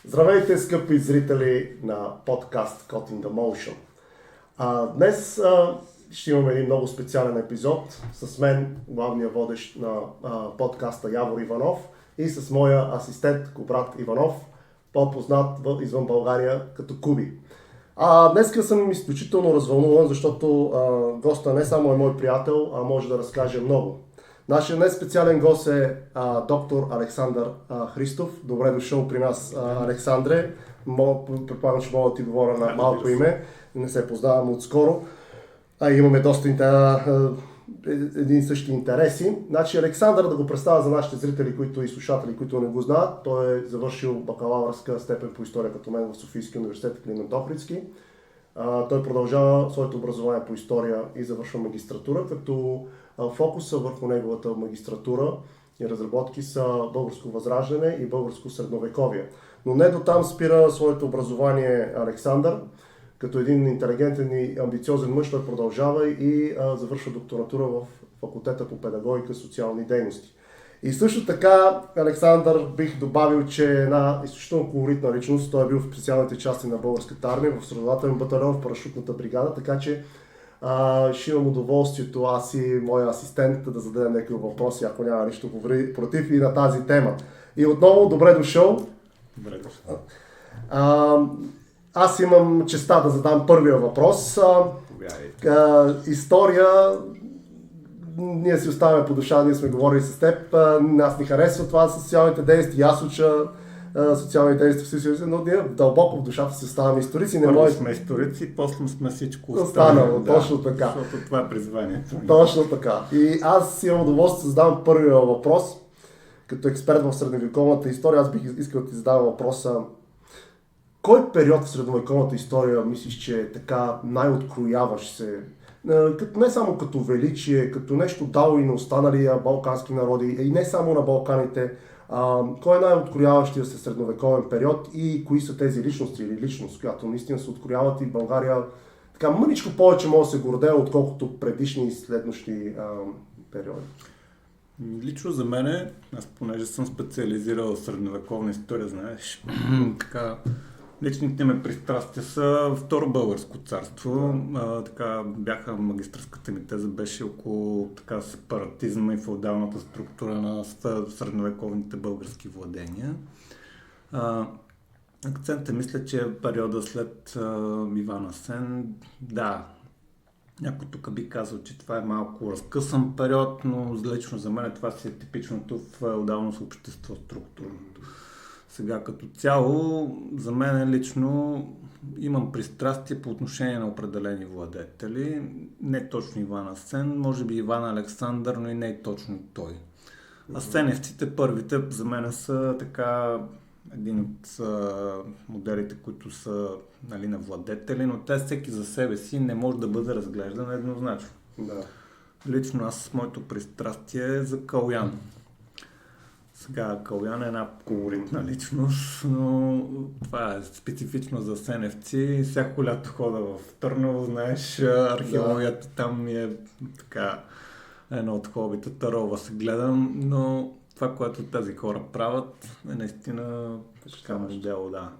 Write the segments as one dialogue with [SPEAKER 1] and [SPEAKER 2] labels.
[SPEAKER 1] Здравейте, скъпи зрители на подкаст Caught in the Motion. Днес ще имаме един много специален епизод с мен, главния водещ на подкаста Явор Иванов, и с моя асистент Кобрат Иванов, по-познат извън България като Куби. Днеска съм изключително развълнуван, защото госта не само е мой приятел, а може да разкаже много. Нашия днес специален гост е доктор Александър Христов. Добре дошъл при нас, Александре. Предполагам, че мога да ти говоря на малко име. Не се познавам отскоро. Имаме доста един същи интереси. Значи Александър, да го представя за нашите зрители и слушатели, които не го знаят, той е завършил бакалавърска степен по история като мен в Софийския университет Климент Охридски. Той продължава своето образование по история и завършва магистратура, като фокуса върху неговата магистратура и разработки са българско възраждане и българско средновековие. Но не до там спира своето образование Александър. Като един интелигентен и амбициозен мъж, той продължава и завършва докторатура в факултета по педагогика и социални дейности. И също така, Александър, бих добавил, че е една изключително колоритна личност. Той е бил в специалните части на българската армия, в средователен батальон, в парашютната бригада, така че ще имам удоволствието аз и моя асистент да зададем някакви въпроси, ако няма нищо против и на тази тема. И отново, добре дошъл.
[SPEAKER 2] Добре дошъл.
[SPEAKER 1] Аз имам честа да задам първия въпрос. История, ние си оставяме по душа, ние сме говорили с теб, нас ни харесва това с социалните действия, аз уча социални действия, но ние дълбоко в душата си оставаме историци.
[SPEAKER 2] Първо сме историци, после сме всичко
[SPEAKER 1] останало. Точно така.
[SPEAKER 2] Защото това е призванието.
[SPEAKER 1] Точно така. И аз имам удоволствие да задавам първия въпрос. Като експерт в средновековната история, аз бих искал да ти задавам въпроса: кой период в средновековната история мислиш, че е така най-открояващ се? Не само като величие, като нещо дало и на останалия балкански народи, и не само на Балканите. Кой е най-открояващия се средновековен период и кои са тези личности или личност, която наистина се открояват и България така мъничко повече може да се гордее, отколкото предишни и следващи периоди?
[SPEAKER 2] Лично за мен, аз понеже съм специализирал в средновековна история, знаеш, така, личните ме пристрастия са Второ българско царство. Така, магистърската ми теза беше около така сепаратизма и феодалната структура на средновековните български владения. Акцентът мисля, че е периода след Иван Асен. Да, някой тук би казал, че това е малко разкъсан период, но лично за мен това си е типичното феодално общество структурното. Сега като цяло, за мен лично имам пристрастие по отношение на определени владетели. Не точно Иван Асен, може би Иван Александър, но и не е точно той. Асеневците, първите, за мен са така един от моделите, които са на владетели, но те всеки за себе си не може да бъде разглеждан еднозначно.
[SPEAKER 1] Да.
[SPEAKER 2] Лично аз, моето пристрастие е за Калоян. Сега Калоян е една колоритна личност, но това е специфично за асеневци. Всяко лято хода в Търново, знаеш, археологията там ми е така едно от хобитата, рова се гледам, но това, което тези хора правят, е наистина така модел, да.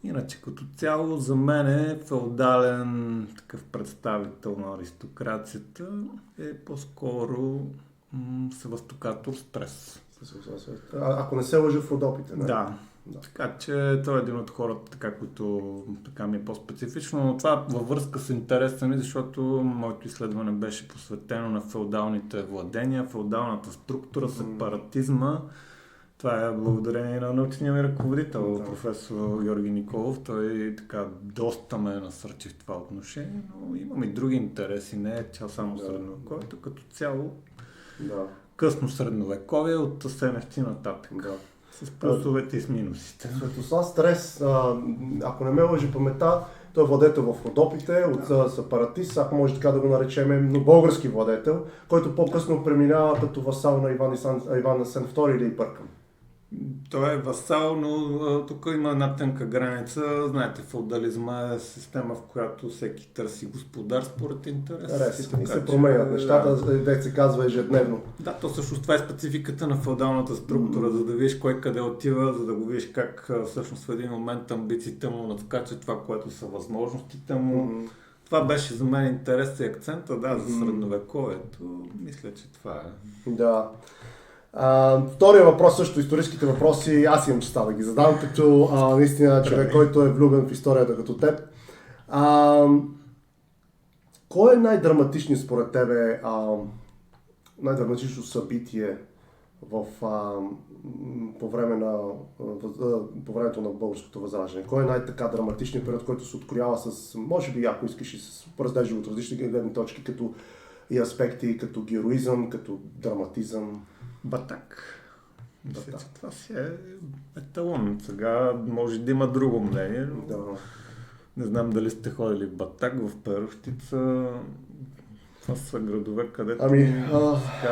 [SPEAKER 2] Иначе като цяло за мен е феодален такъв представител на аристокрацията е по-скоро севастокатор Стрес.
[SPEAKER 1] Ако не се лъжа в Родопите, не?
[SPEAKER 2] Да. Така че той е един от хората, така, които така ми е по-специфично, но това във връзка с интереса ми, защото моето изследване беше посветено на феодалните владения, феодалната структура, сепаратизма. Това е благодарение на научния ми ръководител, професор Георги Николов. Той така доста ме насърчи в това отношение, но имам и други интереси, не е тя само средновековието, като цяло късно средновековие от асеневци нататък. С плюсовете и с минусите.
[SPEAKER 1] Светослав Стрес, ако не ме лъжи паметта, той е владетел в Родопите, от сепаратист, ако може така да го наречем, но български владетел, който по-късно преминава като васал на Иван Асен II, или бъркам?
[SPEAKER 2] Той е васал, но тук има една тънка граница. Знаете, феодализма е система, в която всеки търси господар според интерес.
[SPEAKER 1] И се променят нещата, дето се казва ежедневно.
[SPEAKER 2] Да, то всъщност това е спецификата на феодалната структура, за да видиш кой къде отива, за да го видиш как всъщност в един момент амбициите му надскачат това, което са възможностите му. Това беше за мен интерес и акцента, за средновековието. Мисля, че това е.
[SPEAKER 1] Да. Втория въпрос, също историческите въпроси, аз имам честа да ги задам, като наистина човек, който е влюбен в историята като теб. Кой е най-драматичният според тебе, най-драматично събитие по времето на българското възраждане? Кой е най-така драматичният период, който се откроява с, може би, ако искаш и с разглежда от различни гледни точки, като и аспекти, като героизъм, като драматизъм?
[SPEAKER 2] Батак. Мисля, че това си е еталон. Сега може да има друго мнение, но не знам дали сте ходили в Батак, в Перущица. Това са градове, където...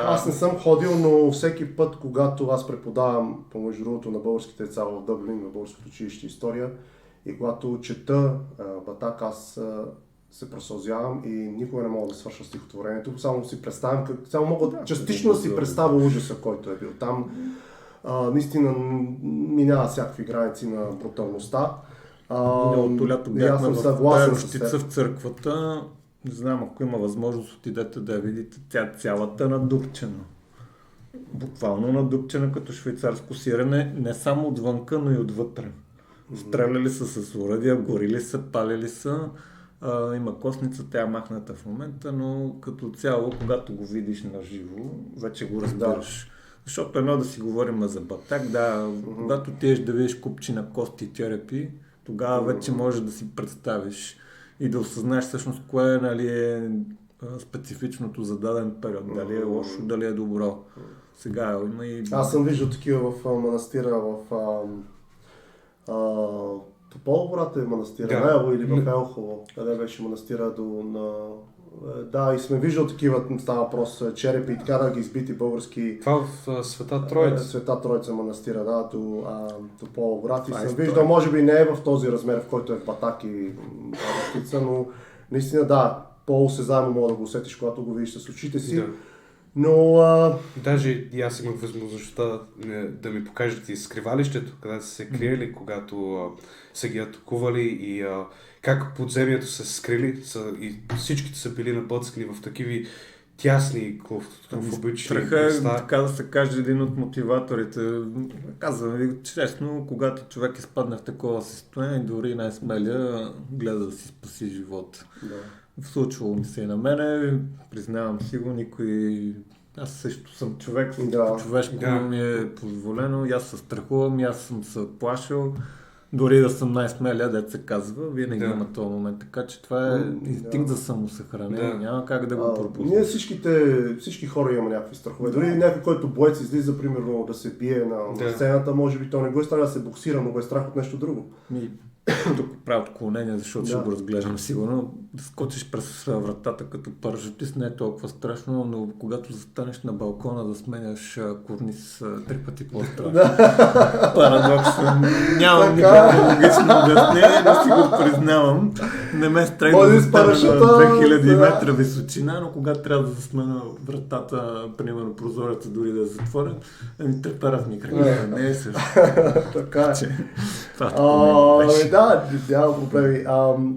[SPEAKER 1] Аз не съм ходил, но всеки път, когато аз преподавам, помежду другото, на българските деца в Дъблин, в българското училище история, и когато чета Батак, аз се просълзявам и никога не мога да свърша стихотворението. Само си представям, само мога частично да си представя ужаса, който е бил там. Наистина минава всякакви граници на бруталността.
[SPEAKER 2] Миналото лято бяхме в Перущица, в църквата. Не знам, ако има възможност, отидете да я видите. Тя цялата надупчена. Буквално надупчена като швейцарско сирене, не само отвънка, но и отвътре. Стреляли са с оръдия, горили са, палили са. Има костница, тя е махната в момента, но като цяло, когато го видиш на живо, вече го разбираш. Защото едно да си говорим за Батак, когато тиеш да видиш купчина кости и черепи, тогава вече можеш да си представиш и да осъзнаеш всъщност кое е специфичното за даден период, дали е лошо, дали е добро. Сега има и...
[SPEAKER 1] Аз съм виждал такива в манастира, Тополо, брат, е манастира, или в Елхово, къде беше манастира и сме виждал такива, става въпрос, черепи и така да ги избити български...
[SPEAKER 3] Това в Света Троица.
[SPEAKER 1] Света Троица манастира, до Тополо, брат. И съм виждал, може би не е в този размер, в който е в Батак и Перущица, но наистина по-осезаемо мога да го усетиш, когато го видиш с очите си.
[SPEAKER 3] Да.
[SPEAKER 1] Но...
[SPEAKER 3] Даже и аз имах възможността да ми покажат и скривалището, където са се криели, когато са ги атакували и как подземието са скрили и всичките са били набъцкани в такива тясни клаустрофобични места.
[SPEAKER 2] Страха е, така да се каже, един от мотиваторите. Казвам ви честно, когато човек изпадне в такова състояние, дори най-смелия гледа да си спаси живота. Случвало ми се и на мене, признавам си го, аз също съм човек, човешко ми е позволено, и аз се страхувам, и аз съм се плашил, дори да съм най-смелия, дето се казва, винаги има този момент, така че това е инстинкт за самосъхранение, няма как да го пропуснем.
[SPEAKER 1] Ние всички хора имаме някакви страхове, дори някой, който боец излиза, примерно, да се бие на сцената, може би то не го е страх да се боксира, но го е страх от нещо друго.
[SPEAKER 2] Тук правя отклонение, защото ще го разглеждам сигурно. Да скочиш през вратата като парашутист не е толкова страшно, но когато застанеш на балкона да сменяш корниз 3 пъти по-страшно. Парадоксно. Нямам никакво логично обяснение, но си го признавам. Не ме стрегна да стана на 2000 метра височина, но когато трябва да сменя вратата, примерно прозореца, дори да е затворен, треперят ми краката. Не е също.
[SPEAKER 1] Така е. Няма проблеми.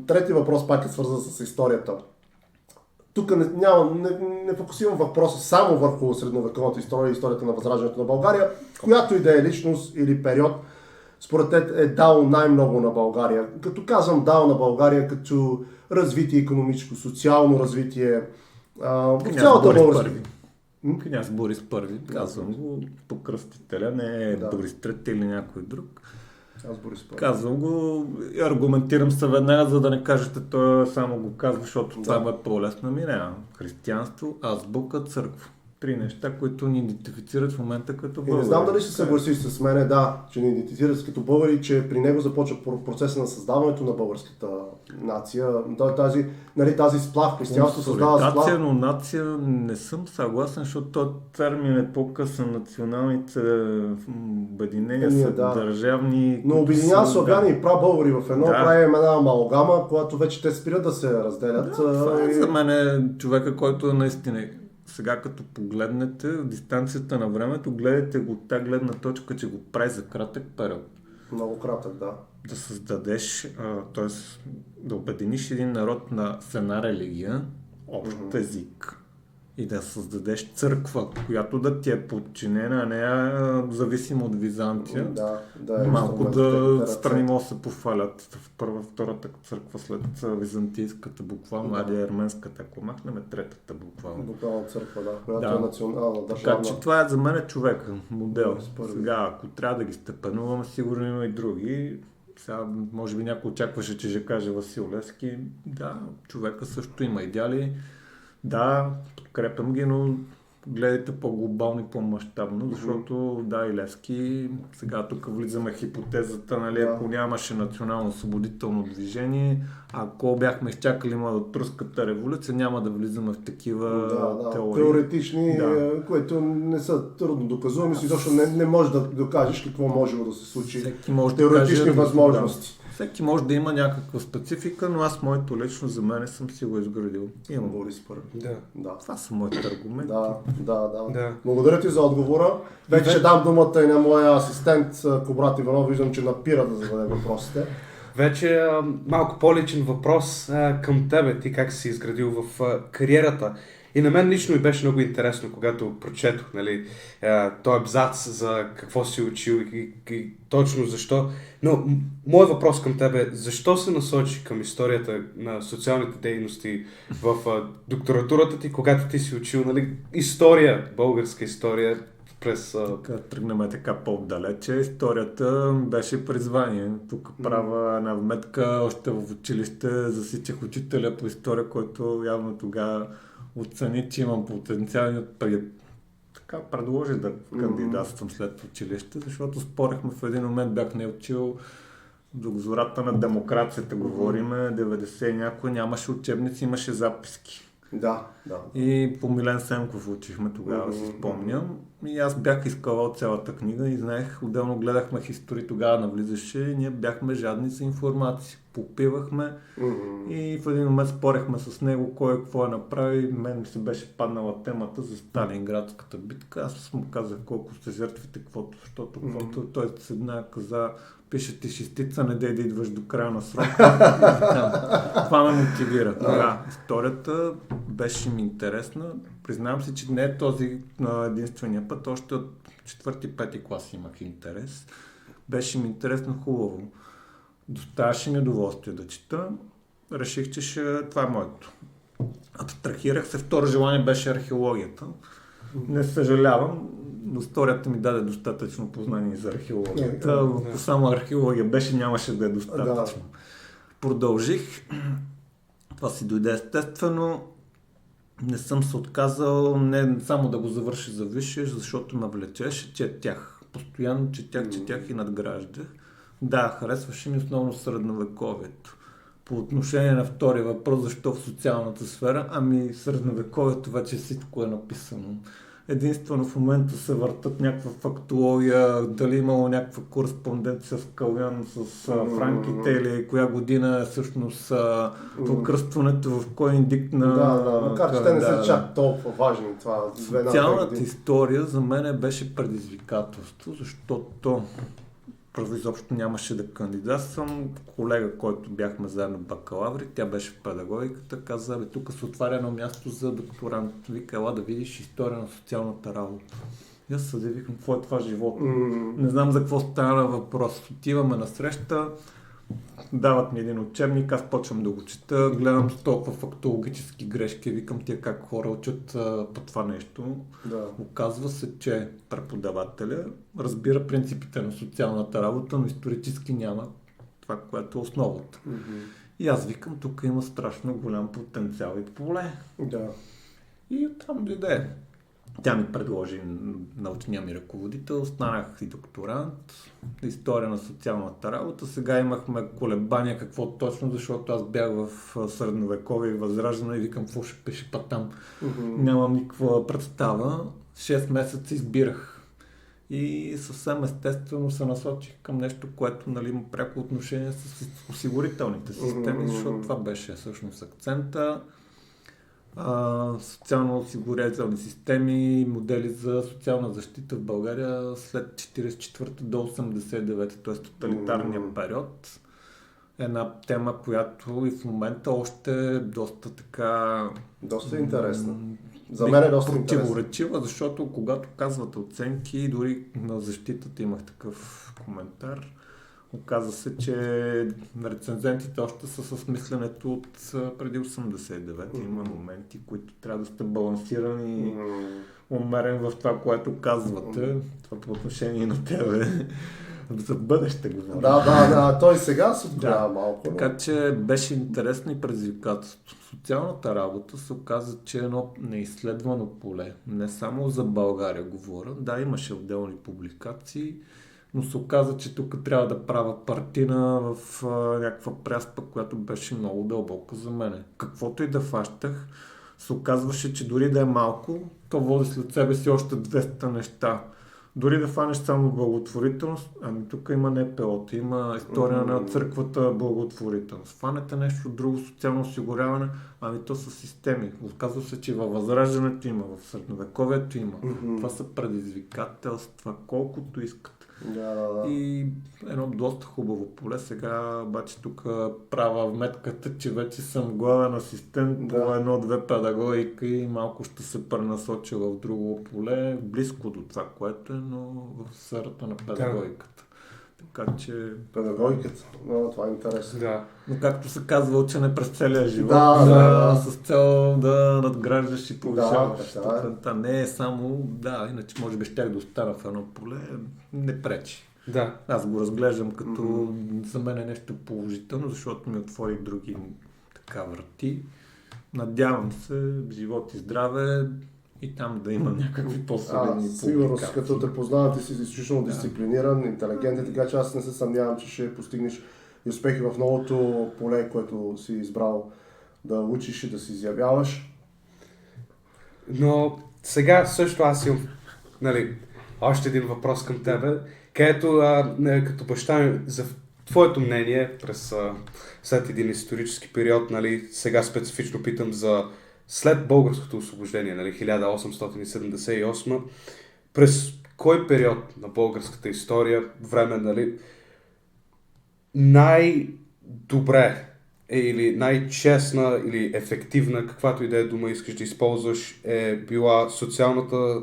[SPEAKER 1] Трети въпрос пак е свързан с историята. Тук не фокусирам въпроса само върху средновековната история, историята на възраждането на България, която и да е личност или период, според теб е дал най-много на България. Като казвам дал на България, като развитие икономическо, социално развитие, в цялата българска.
[SPEAKER 2] Княз Борис Първи, казвам го по кръстителя, не е Борис III или някой друг. Казвам го и аргументирам се веднага, за да не кажете, той само го казва, защото това е по-лесно. Няма християнство, азбука, църква. три неща, които ни идентифицират в момента като
[SPEAKER 1] И
[SPEAKER 2] българи.
[SPEAKER 1] не знам дали се съгласиш с мене, да, че ни идентифицират като българи, че при него започва процеса на създаването на българската нация. Тази сплав, християнство създава сплав.
[SPEAKER 2] Консолидация, но нация не съм съгласен, защото този термин е по-късен. Националните обединения са държавни.
[SPEAKER 1] Но обединява славяни и прабългари в едно, правим една амалгама, когато вече те спират да се разделят.
[SPEAKER 2] Това е за мен е човека, който наистина сега като погледнете дистанцията на времето, гледайте го от тази гледна точка, че го прави за кратък период.
[SPEAKER 1] Много кратък, да.
[SPEAKER 2] Да създадеш, т.е. да обединиш един народ с една религия, общ език и да създадеш църква, която да ти е подчинена, а не зависима от Византия. Малко да страни могат да се пофалят в втората църква след византийската буквално, ади арменската, ако махнем третата буквално.
[SPEAKER 1] Буквално църква, да, която е национална, държавна.
[SPEAKER 2] Така че това е за мен човека, модел. Сега, ако трябва да ги степенуваме, сигурно има и други. Сега, може би някой очакваше, че ще каже Васил Левски. Да, човека също има идеали. Да, подкрепям ги, но гледайте по-глобално и по-мащабно, защото и Левски, сега тук влизаме в хипотезата, нали, ако нямаше национално освободително движение, ако бяхме изчакали Младотурската революция, няма да влизаме в такива теории.
[SPEAKER 1] Теоретични, които не са трудно доказуеми, защото не можеш да докажеш какво можело да се случи.
[SPEAKER 2] Всеки може
[SPEAKER 1] теоретични възможности.
[SPEAKER 2] Всеки може да има някаква специфика, но аз моето лично за мен съм си го изградил. Имам
[SPEAKER 1] Борис Първи.
[SPEAKER 2] Да. Това са моите аргументи.
[SPEAKER 1] Да. Благодаря ти за отговора. Вече ще дам думата и на моя асистент Кобрат Иванов. Виждам, че напира да зададе въпросите.
[SPEAKER 3] Вече малко по-личен въпрос към тебе. Ти как си изградил в кариерата? И на мен лично ми беше много интересно, когато прочетох този абзац за какво си учил и точно защо. Но моят въпрос към тебе е, защо се насочи към историята на социалните дейности в докторатурата ти, когато ти си учил история, българска история през...
[SPEAKER 2] Тръгнем така по-далече. Историята беше призвание. Тук правя една вметка. Още в училище засичах учителя по история, който явно тогава оцени, че имам потенциал и така предложи да кандидатствам след училище, защото спорехме в един момент, бях не учил до зората на демокрацията, говориме, 90 някой, нямаше учебници, имаше записки.
[SPEAKER 1] Да.
[SPEAKER 2] И по Милен Семков учихме тогава, си спомням. И аз бях изкавал цялата книга и знаех, отделно гледахме истории, тогава навлизаше и ние бяхме жадни за информация. Попивахме и в един момент спорехме с него кой какво е направи. Мен ми се беше паднала темата за Сталинградската битка. Аз му казах колко сте жертвите, защото той седна каза, пише ти шестица, не дей да идваш до края на срока. Това ме мотивира. Историята беше ми интересна. Признавам си, че не е този единствения път. Още от 4-5 клас имах интерес. Беше ми интересно, хубаво. Доставаше ми удоволствие да чета. Реших, че това е моето. Абстрахирах се. Второ желание беше археологията. Не съжалявам, но историята ми даде достатъчно познание за археологията. Ако само археология беше, нямаше да е достатъчно. Продължих. Това си дойде естествено. Не съм се отказал не само да го завърши за висше, защото ме влечеше, четях. Постоянно четях и надграждах. Да, харесваше ми основно средновековието. По отношение на втория въпрос, защо в социалната сфера, средновековието вече всичко е написано. Единствено в момента се въртат някаква фактология, дали имало някаква кореспонденция с Калян, с франките или коя година е всъщност покръстването в кой индикт на...
[SPEAKER 1] макар че те не са чак толкова важни това.
[SPEAKER 2] Социалната история за мен беше предизвикателство, защото първо изобщо нямаше да кандидатствам. Колега, който бяхме заедно бакалаври, тя беше в педагогиката, каза, тук се отваря едно място за докторант. Вика, ела да видиш история на социалната работа. И аз съде викам, какво е това живота? Не знам за какво стана въпрос. Отиваме на среща, дават ми един учебник, аз почвам да го чета, гледам с толкова фактологически грешки, викам тия как хора учат по това нещо. Оказва се, че преподавателя разбира принципите на социалната работа, но исторически няма това, което е основата. И аз викам, тук има страшно голям потенциал и поле. И оттам дойде. Тя ми предложи научния ми ръководител, станах и докторант, история на социалната работа. Сега имахме колебания какво точно, защото аз бях в средновековие и възраждане и викам, какво ще пише па там. Нямам никаква представа. 6 месеца избирах. И съвсем естествено се насочих към нещо, което има пряко отношение с осигурителните системи, защото това беше всъщност акцента. Социално-осигурителни системи, модели за социална защита в България след 1944 до 1989, т.е. тоталитарния период. Една тема, която и в момента още е доста така...
[SPEAKER 1] Доста интересна. За мен е доста
[SPEAKER 2] противоречива, защото когато казвате оценки, дори на защитата имах такъв коментар, оказа се, че рецензентите още са с мисленето от преди 89. Има моменти, които трябва да сте балансирани и умерен в това, което казвате. Това по отношение на тебе. За бъдеще говоря.
[SPEAKER 1] Да, той сега се отголява малко.
[SPEAKER 2] Така че беше интересно и предизвикателство. Социалната работа се оказа, че е едно неизследвано поле. Не само за България говоря. Да, имаше отделни публикации, но се оказа, че тук трябва да правя партина в някаква пряспа, която беше много дълбока за мене. Каквото и да фащах, се оказваше, че дори да е малко, то води след себе си още 200 неща. Дори да фанеш само благотворителност, тук има НПО-та, има история на църквата благотворителност. Фанете нещо друго, социално осигуряване, то са системи. Оказва се, че във Възраждането има, в Средновековието има. Това са предизвикателства, колкото искат. И едно доста хубаво поле. Сега обаче тук права вметката, че вече съм главен асистент по 1-2 педагогика и малко ще се пренасоча в друго поле, близко до това, което е, но в сферата на педагогиката. Така че...
[SPEAKER 1] Педагогиката, това е интересно.
[SPEAKER 3] Да.
[SPEAKER 2] Но както се казва, учене през целия живот, с цел да надграждаш и повишаваш степента. Не е само, иначе може би щях да остана в едно поле, не пречи.
[SPEAKER 3] Да.
[SPEAKER 2] Аз го разглеждам като за мен е нещо положително, защото ми отвори други така врати. Надявам се, живот и здраве, и там да има някакви по-солидни публикации.
[SPEAKER 1] Сигурно, като те познават и си изключително дисциплиниран, интелигентен, така че аз не се съмнявам, че ще постигнеш и успехи в новото поле, което си избрал да учиш и да си изявяваш.
[SPEAKER 3] Но сега също аз имам още един въпрос към тебе, където като баща ми, за твоето мнение след един исторически период, сега специфично питам за след българското освобождение, 1878, през кой период на българската история, време, най-добре или най-честна или ефективна, каквато и да е дума искаш да използваш, е била социалната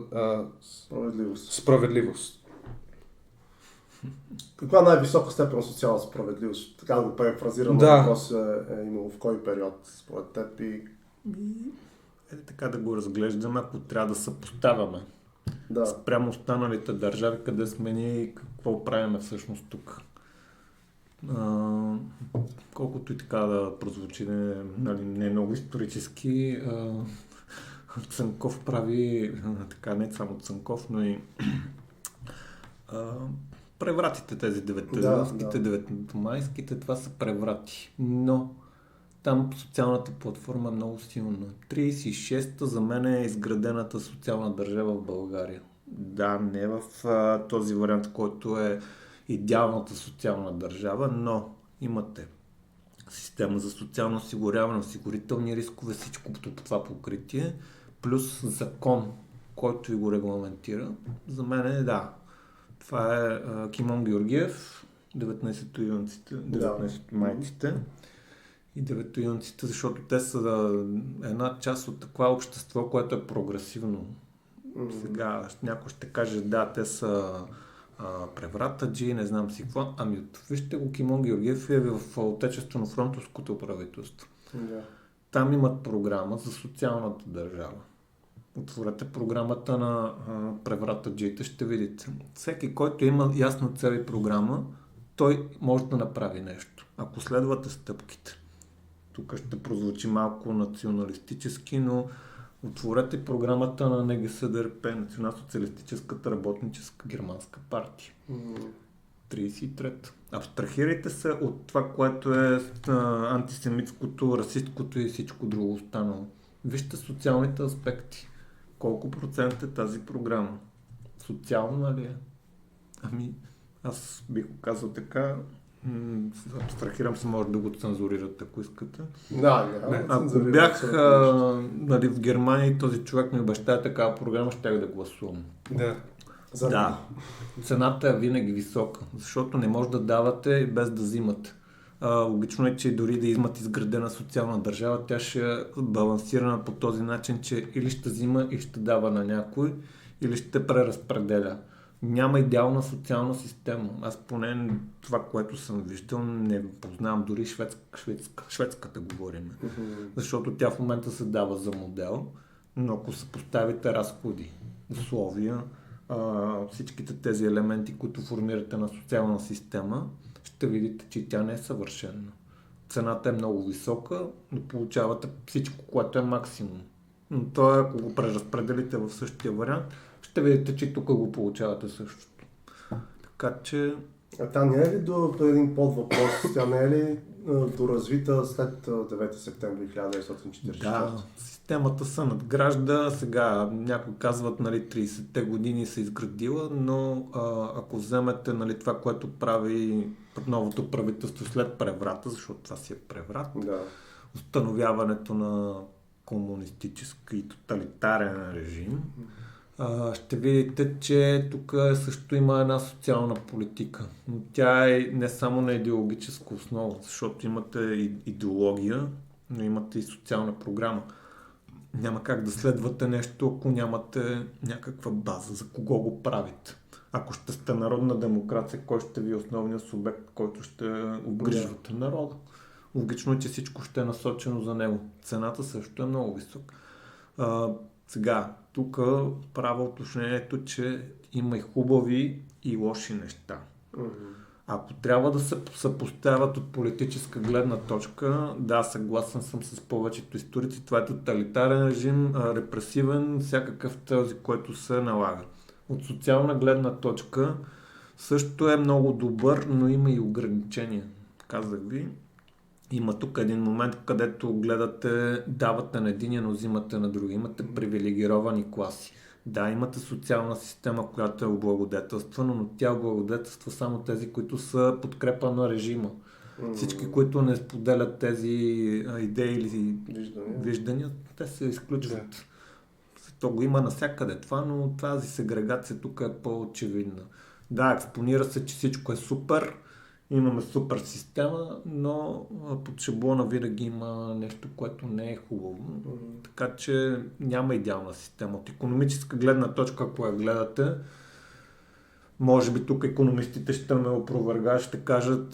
[SPEAKER 3] справедливост?
[SPEAKER 1] Каква най-висока степен на социална справедливост? Така да го префразирам, въпрос е имало в кой период според теб и...
[SPEAKER 2] Така да го разглеждаме, ако трябва да съпоставяме. Спрямо останалите държави, къде сме ние и какво правим всъщност тук. Колкото и така да прозвучи не много исторически, Цанков прави, така не само Цанков, но и превратите, тези деветоюнските, деветомайските, това са преврати. Но там социалната платформа е много силна. 36-та за мен е изградената социална държава в България. Да, не в този вариант, който е идеалната социална държава, но имате система за социално осигуряване, осигурителни рискове, всичко по това покритие, плюс закон, който ви го регламентира. За мен е това е Кимон Георгиев, 19-майците и 9-юнците, защото те са една част от такова общество, което е прогресивно. Сега някой ще каже, те са превратаджи, не знам си какво. Вижте го, Кимон Георгиев е в Отечествено-фронтовското правителство. Там имат програма за социалната държава. Отворете програмата на превратаджиите, ще видите. Всеки, който има ясна цел и програма, той може да направи нещо, ако следвате стъпките. Тук ще прозвучи малко националистически, но Отворете програмата на НГСДРП, Национал-социалистическата работническа германска партия. 33-та. Абстрахирайте се от това, което е антисемитското, расисткото и всичко друго останало. Вижте социалните аспекти. Колко процент е тази програма? Социална ли е? Ами, аз бих го казал така, абстрахирам се, може да го цензурирате, ако искате. Ако бях в Германия и този човек ми обещава такава програма, щях да гласувам. Да. Цената е винаги висока, защото не може да давате без да взимате. Логично е, че дори да имат изградена социална държава, тя ще е балансирана по този начин, че или ще взима и ще дава на някой, или ще преразпределя. Няма идеална социална система. Аз поне това, което съм виждал, не познавам, дори шведската говорим. Защото тя в момента се дава за модел, но ако се поставите разходи, условия, всичките тези елементи, които формират една социална система, ще видите, че тя не е съвършена. Цената е много висока, но получавате всичко, което е максимум. Но това, ако го преразпределите в същия вариант, ще видите, че тук го получавате същото. Така че...
[SPEAKER 1] Тя не е ли до един подвъпрос? Тя не е ли доразвита след 9 септември 1944?
[SPEAKER 2] Да, системата се надгражда. Сега някои казват, 30-те години се изградила, но ако вземете това, което прави новото правителство след преврата, защото това си е преврат, установяването на комунистически и тоталитарен режим, ще видите, че тук също има една социална политика. Но тя е не само на идеологическа основа, защото имате идеология, но имате и социална програма. Няма как да следвате нещо, ако нямате някаква база, за кого го правите. Ако ще сте народна демокрация, кой ще ви е основният субект, който ще обгрижвате народа? Логично е, че всичко ще е насочено за него. Цената също е много висока. Сега, тук правя уточнението, че има и хубави и лоши неща. Ако трябва да се съпоставят от политическа гледна точка, да, съгласен съм с повечето историци, това е тоталитарен режим, репресивен, всякакъв този, който се налага. От социална гледна точка също е много добър, но има и ограничения. Казах ви, има тук един момент, където гледате, давате на единия, но взимате на други. Имате привилегировани класи. Да, имате социална система, която е облагодетелствана, но тя облагодетелства само тези, които са подкрепа на режима. Всички, които не споделят тези идеи или виждания, те се изключват. То го има навсякъде това, но тази сегрегация тук е по-очевидна. Да, експонира се, че всичко е супер, имаме супер система, но под шаблона винаги има нещо, което не е хубаво. Така че няма идеална система. От икономическа гледна точка, ако я гледате, може би тук икономистите ще ме опровергаят, ще кажат,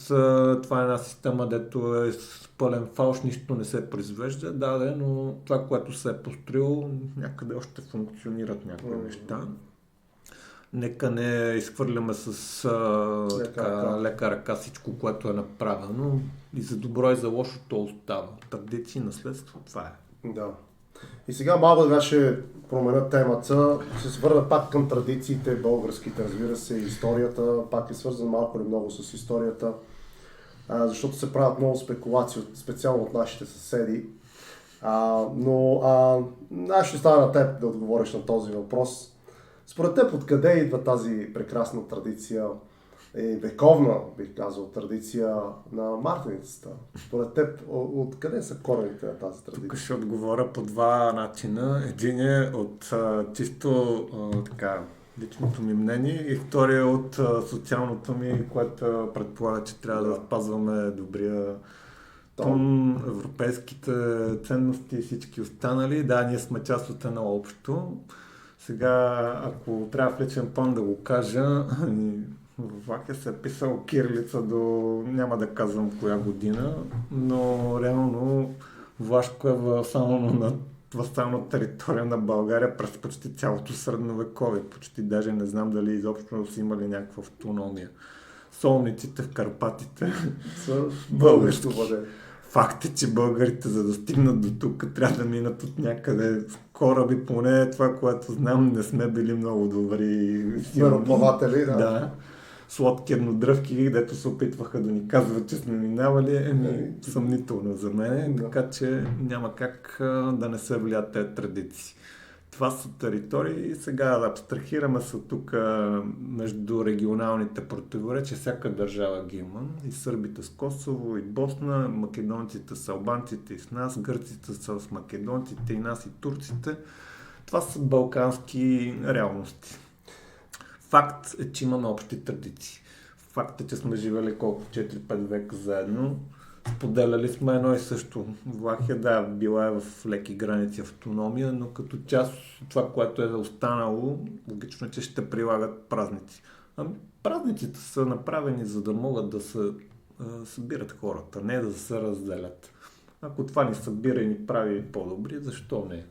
[SPEAKER 2] това е една система, дето е с пълен фалш, нищо не се произвежда. Да, но това, което се е построило, някъде още функционират някои неща. Нека не изхвърляме с лека ръка всичко, което е направено. И за добро и за лошо то остава. Традиции, наследство, това е.
[SPEAKER 1] Да. И сега малко да ще променя темата. Ще се върна пак към традициите българските, разбира се, и историята. Пак е свързан малко или много с историята. Защото се правят много спекулации, специално от нашите съседи. Но аз ще стана на теб да отговориш на този въпрос. Според теб, откъде идва тази прекрасна традиция, вековна, бих казал, традиция на мартеницата? Според теб, откъде са корените на тази традиция?
[SPEAKER 2] Тук ще отговоря по два начина. Един е от чисто личното ми мнение и втория от социалното ми, което предполага, че трябва да спазваме добрия тон, европейските ценности и всички останали. Да, ние сме част от едно общо. Сега, ако трябва в личен план да го кажа, в Влахия се е писал кирилица до, няма да казвам коя година, но реално Влашко е васална територия на България през почти цялото средновековие. Почти даже не знам дали изобщо са имали някаква автономия. Солниците в Карпатите
[SPEAKER 1] са български.
[SPEAKER 2] Факт е, че българите, за да стигнат до тук, трябва да минат от някъде с кораби, поне това, което знам, не сме били много добри.
[SPEAKER 1] Мироплаватели, да.
[SPEAKER 2] Да. Сладки еднодръвки, дето се опитваха да ни казват, че сме минавали, съмнително за мен, така че няма как да не се влият тези традиции. Това са територии и сега да абстрахираме се тук между регионалните противоречия. Всяка държава ги има. И сърбите с Косово, и Босна, македонците с албанците и с нас, гърците с македонците и нас и турците. Това са балкански реалности. Факт е, че имаме общи традиции. Факт е, че сме живели колко 4-5 века заедно. Споделяли сме едно и също. Влахия, да, била е в леки граници автономия, но като част от това, което е останало, логично е, че ще прилагат празници. Празниците са направени, за да могат да се събират хората, не да се разделят. Ако това ни събира и ни прави по-добри, защо не?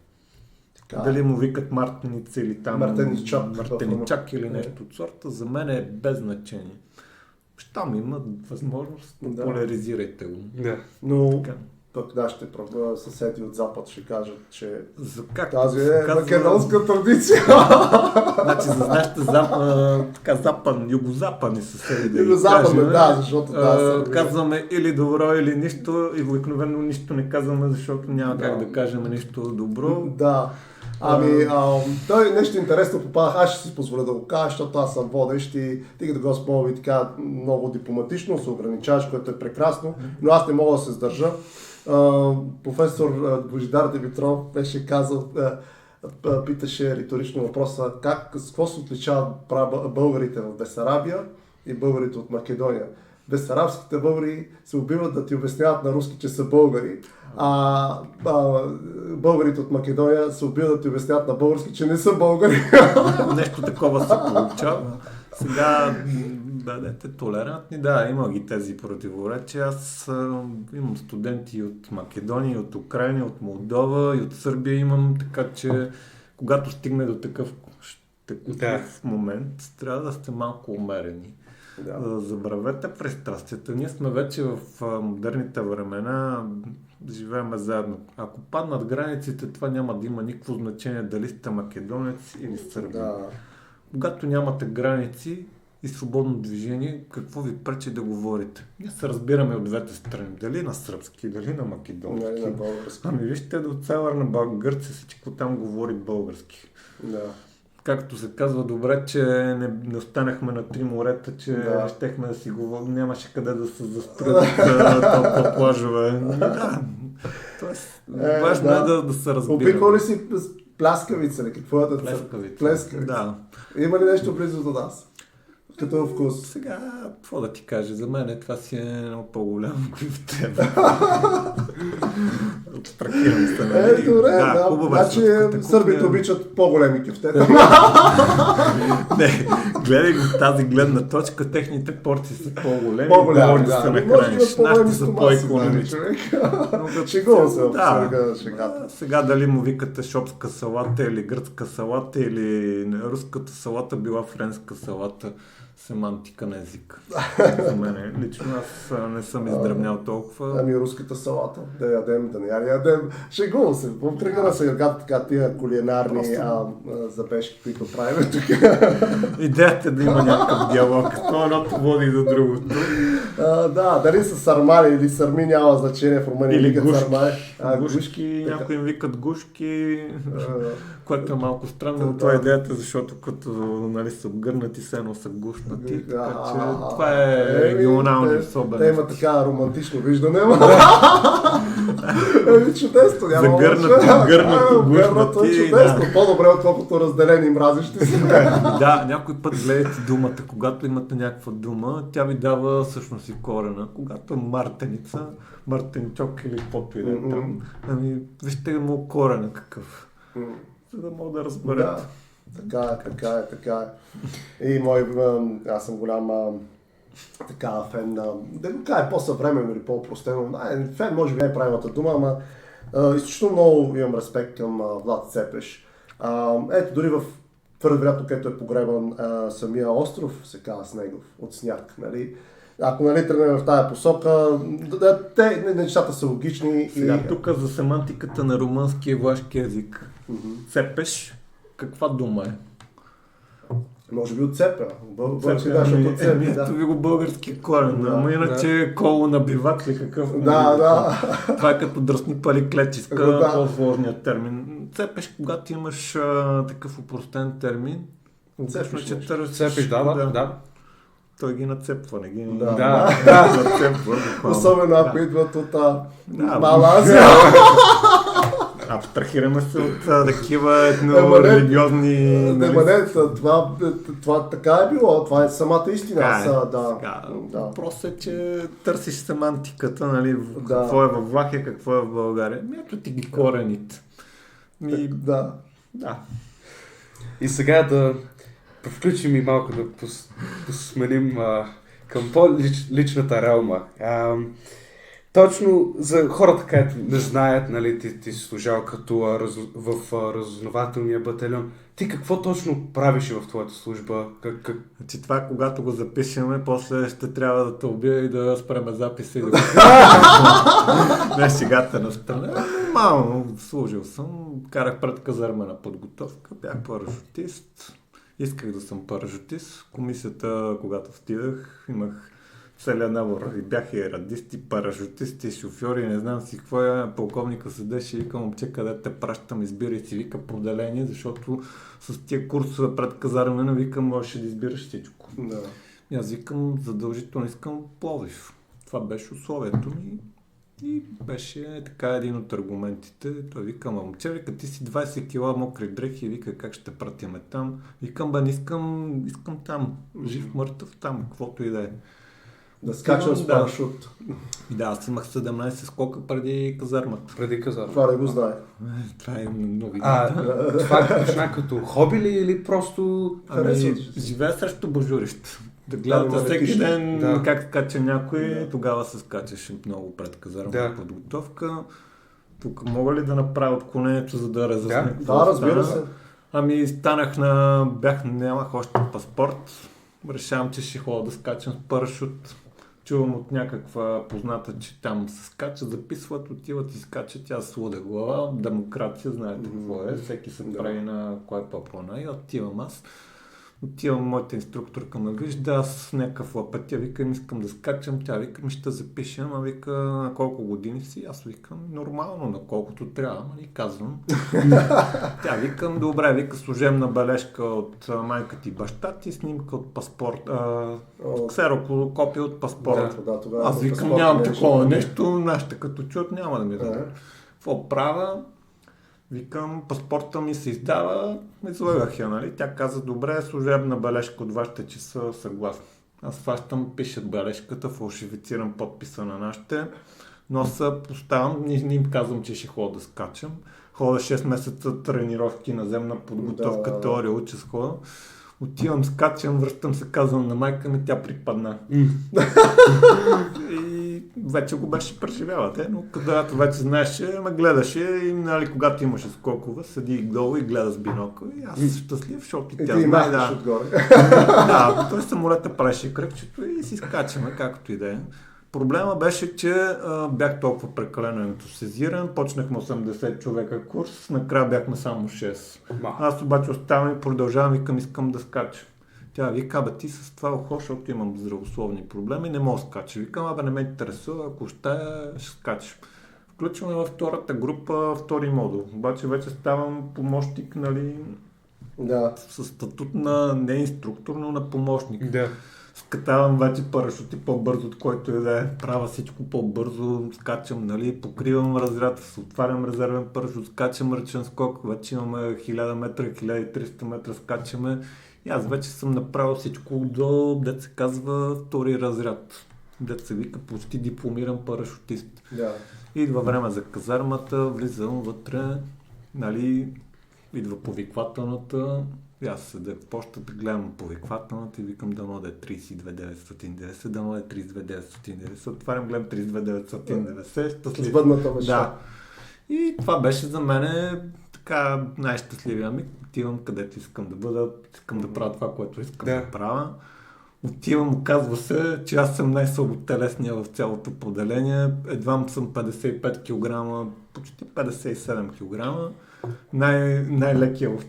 [SPEAKER 2] Дали му викат Мартеница или там Мартеничак или нещо от сорта, за мен е без значение. Щом има възможност, поляризирайте го.
[SPEAKER 3] Да.
[SPEAKER 1] Но пък нашите съседи от Запад ще кажат, че
[SPEAKER 2] тази
[SPEAKER 1] е македонска традиция.
[SPEAKER 2] Значи за нашите югозападни съседи
[SPEAKER 1] Югозападни, да, защото
[SPEAKER 2] казваме или добро, или нищо, и обикновено нищо не казваме, защото няма как да кажем нищо добро.
[SPEAKER 1] Да. Той нещо интересно попадах, аз ще си позволя да го кажа, защото аз съм водещ и ти като Господи така много дипломатично се ограничаваш, което е прекрасно, но аз не мога да се сдържа. Професор Божидар Димитров беше казал, питаше риторично въпроса, с какво се отличават българите в Бесарабия и българите от Македония. Бесарабските българи се убиват да ти обясняват на руски, че са българи, българите от Македония се убиват да ти обясняват на български, че не са българи.
[SPEAKER 2] Нещо такова се получава. Сега бъдете толерантни, да, има ги тези противоречия. Аз имам студенти от Македония, от Украйна, от Молдова и от Сърбия имам, така че когато стигне до такъв момент, трябва да сте малко умерени. Да. Забравете пристрастията. Ние сме вече в модерните времена, живеем заедно. Ако паднат границите, това няма да има никакво значение дали сте македонец или сърбин. Да. Когато нямате граници и свободно движение, какво ви пречи да говорите? Ние се разбираме от двете страни. Дали на сърбски, дали на македонски.
[SPEAKER 1] Дали на български.
[SPEAKER 2] Ами вижте до Северна Гърция, всичко там говори български.
[SPEAKER 1] Да.
[SPEAKER 2] Както се казва, добре, че не останахме на три морета, че щехме да си говорим, нямаше къде да се застроят толкова плажове. Да. Тоест, важно е да се разбираме.
[SPEAKER 1] Обиквал ли си пляскавица ли? Какво е да
[SPEAKER 2] Пляскавица. Да.
[SPEAKER 1] Има ли нещо близо до нас? Като вкус?
[SPEAKER 2] Сега, какво да ти кажа, за мен това си е много по-голямо от теб. Отстрахирам се.
[SPEAKER 1] Добре, да. Значи сърбите обичат по-големи кюфтета.
[SPEAKER 2] Не, гледай го в тази гледна точка, техните порции са по-големи.
[SPEAKER 1] По-големи,
[SPEAKER 2] да. Се нахраниш. Нашите са по-икономични.
[SPEAKER 1] Шегувам се
[SPEAKER 2] в шегата. Сега дали му викате шопска салата или гръцка салата или руската салата била френска салата. Семантика на език. За мен лично аз не съм издръбнял толкова.
[SPEAKER 1] Ами руската салата, да ядем, да не ядем. Шегувам се, тръгна на сега така тия кулинарни забежки, които правим тук.
[SPEAKER 2] Идеята е да има някакъв диалог. Това едното води до другото.
[SPEAKER 1] Да, дали са сармали или сарми няма значение в Румъния.
[SPEAKER 2] Или гушки. Гушки, някои им викат гушки, което е малко странно, но това е идеята, защото като са обгърнати, се едно са гушнати, така че това е регионални особености.
[SPEAKER 1] Те има така романтично виждане. Чудесно, няма
[SPEAKER 2] гърнато,
[SPEAKER 1] чудесно, по-добре отколкото разделени мразещи си.
[SPEAKER 2] Да, някой път гледате думата, когато имате някаква дума, тя ви дава всъщност и корена. Когато е мартеница, мартеничок или каквото и да е там, ами вижте му корена какъв, за да мога да разберете.
[SPEAKER 1] Така е. И аз съм голям фен на, да го кажа по-съвременно или по-простено. Фен може би не е правилната дума, ама изключително много имам респект към Влад Цепеш. Ето дори в твърде вероятно, където е погребан самия остров, се казва Снегов, от сняг, нали? ако нали тръгнем в тая посока, нещата са логични.
[SPEAKER 2] Сега тук за семантиката на румънски и влашки език. Цепеш, каква дума е?
[SPEAKER 1] Може би отцепя. Български да, защото отцепи.
[SPEAKER 2] Ето ви го български корен, ама иначе колонабиват ли какъв?
[SPEAKER 1] Да.
[SPEAKER 2] Това е като дръсни пали клетчиска, по-сложният термин. Цепеш, когато имаш такъв упростен термин.
[SPEAKER 3] Цепиш, да.
[SPEAKER 2] Той ги нацепва, не ги
[SPEAKER 1] нацепва. Особено ако идват от Мала Азия.
[SPEAKER 2] Абстрахираме се от такива етно-религиозни...
[SPEAKER 1] Това така е било, това е самата истина.
[SPEAKER 2] Просто е, че търсиш семантиката, нали, какво е във Влахия, какво е в България. Ето ти ги корените.
[SPEAKER 1] Да.
[SPEAKER 3] И сега да включим и малко да посменим към по-личната реалма. Точно за хората, които не знаят, нали, ти си служал като в разузнавателния батальон. Ти какво точно правиш в твоята служба?
[SPEAKER 2] Значи това, когато го запишеме, после ще трябва да те убия и да спреме записа и да го... Не, шегата на страна. Мално служил съм. Карах пред казармена подготовка. Бях парашутист. Исках да съм парашутист. Комисията, когато стигах, имах целия набор. И бяха и радисти, парашутисти, шофьори, не знам си какво е. Полковника седеше и вика: момче, къде те пращам, избирай си, вика, поделение, защото с тия курсове пред казармена, викам, можеш да избираш всичко.
[SPEAKER 1] Да.
[SPEAKER 2] И аз викам, задължително искам Пловдив. Това беше условието ми. И беше така един от аргументите. Той вика: момче, вика, ти си 20 кила мокри дрехи, вика, как ще пратиме там? Викам: не искам там, жив, мъртъв там, каквото и да е.
[SPEAKER 1] Да скачам с парашут.
[SPEAKER 2] Да, аз имах 17 скока преди казармата.
[SPEAKER 1] Това не го знае.
[SPEAKER 2] Това е много.
[SPEAKER 3] Това почна като хоби ли или просто...
[SPEAKER 2] Живея срещу бажурище. Да гледате всеки ден как скача някой, тогава се скачаше много пред казармата подготовка. Тук мога ли да направя отклонението, за да разясня?
[SPEAKER 1] Да, разбира се.
[SPEAKER 2] Нямах още паспорт. Решавам, че ще ходя да скачам с парашут. Чувам от някаква позната, че там се скачат, записват, отиват и скачат. Тя с луда глава, демокрация, знаете какво е. Всеки се прави на кой е по-плана. И отивам аз. Отивам моята инструкторка, ме вижда, аз някакъв лапет, тя вика: искам да скачам, тя вика: ще запишем, а вика: на колко години си? Аз викам: нормално, на колкото трябва, нали, казвам. Тя викам: добре, вика, служебна бележка от майка ти, баща ти, снимка от паспорт, ксерокопия от паспорт. Аз викам: нямам такова нещо, нашите като чуят няма да ми дадат. Какво правя? Викам: паспорта ми се издава, излагах я, нали? Тя каза: добре, служебна бележка от вашите, че са съгласни. Аз фащам, пишат бележката, фалшифицирам подписа на нашите, носа, поставям, не им казвам, че ще ходя да скачам. Ходя 6 месеца тренировки, наземна подготовка, теория, уча с хода. Отивам, скачам, връщам се, казвам на майка ми, тя припадна. И вече го беше преживяла, но когато вече знаеше, ме гледаше и, нали, когато имаше скокове, седи долу и гледа с бинокъл. И аз съм щастлив, защото и тя знае, да, той самолета правеше кръгчето и си скачаме, както и да е. Проблема беше, че бях толкова прекалено ентусизиран, почнахме 80 човека курс, накрая бяхме само 6. Аз обаче оставам и продължавам, искам да скача. Тя вика: ти с това ухо, защото имам здравословни проблеми, не мога да скача. Викам: не ме интересува, ако ще скача. Включваме във втората група, втори модул. Обаче вече ставам помощник, нали, с статут на не инструктор, но на помощник. Скатавам вече парашути по-бързо, от който и да е. Правя всичко по-бързо, скачам, нали, покривам разряд, отварям резервен парашут, скачам ръчен скок, вече имаме 1000 метра, 1300 метра скачаме. И аз вече съм направил всичко до, дет се казва, втори разряд. Дет се вика почти дипломиран парашутист. Идва време за казармата, влизам вътре, нали, идва повиквателната. И аз седя в почтата, гледам повиквателната и викам: дано да е 32 990, дано да е 32 990. Отварям, гледам 32 990, щастлив.
[SPEAKER 1] Сбъдната мечта.
[SPEAKER 2] Да. И това беше за мен така най-щастливия миг. Отивам където искам да бъда, искам да правя това, което искам да правя. Отивам, оказва се, че аз съм най-слаботелесния в цялото поделение. Едва съм 55 кг, почти 57 кг. Най-лекия в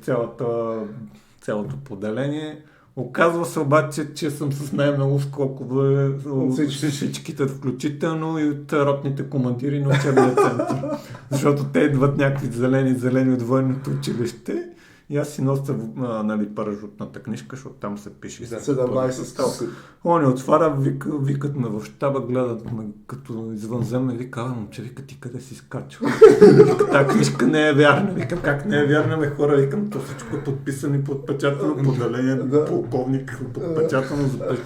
[SPEAKER 2] цялото поделение. Оказва се обаче, че съм с най-много скокове от всичките, включително и от ротните командири на учебния център. Защото те идват някакви зелени от военното училище. И аз си нося парашутната книжка, защото там се пише.
[SPEAKER 1] 17 скока.
[SPEAKER 2] Он отваря, викат ме в щаба, гледат ме като извънземно и вика, момче, вика, ти къде си скачал? Вика, тази книжка не е вярна. Викам, как не е вярна, хора? Викам, то всичко е подписано и подпечатано поделение, полковник, подпечатано за пеща.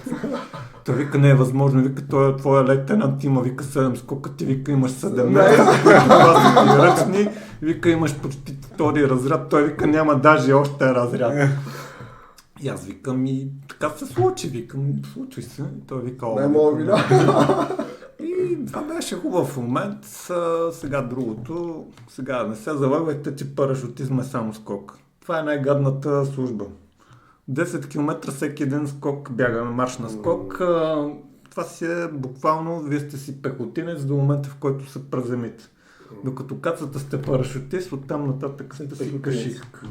[SPEAKER 2] Той вика, не е възможно, вика, той е твоя лейтенант, има, вика 7 скока, ти вика, имаш 17 ръчни, вика, имаш почти втори разряд, той вика, няма даже още разряд. И аз викам, и така се случи, викам, случи се, и той вика,
[SPEAKER 1] не мога вина.
[SPEAKER 2] И това беше хубав момент, сега другото, сега не се залагайте, че парашутизм е само скок. Това е най-гадната служба. 10 км всеки един скок, бягаме марш на скок. Това си е буквално, вие сте си пехотинец до момента, в който се приземите. Докато кацата сте парашутист, оттам нататък сте си кашик.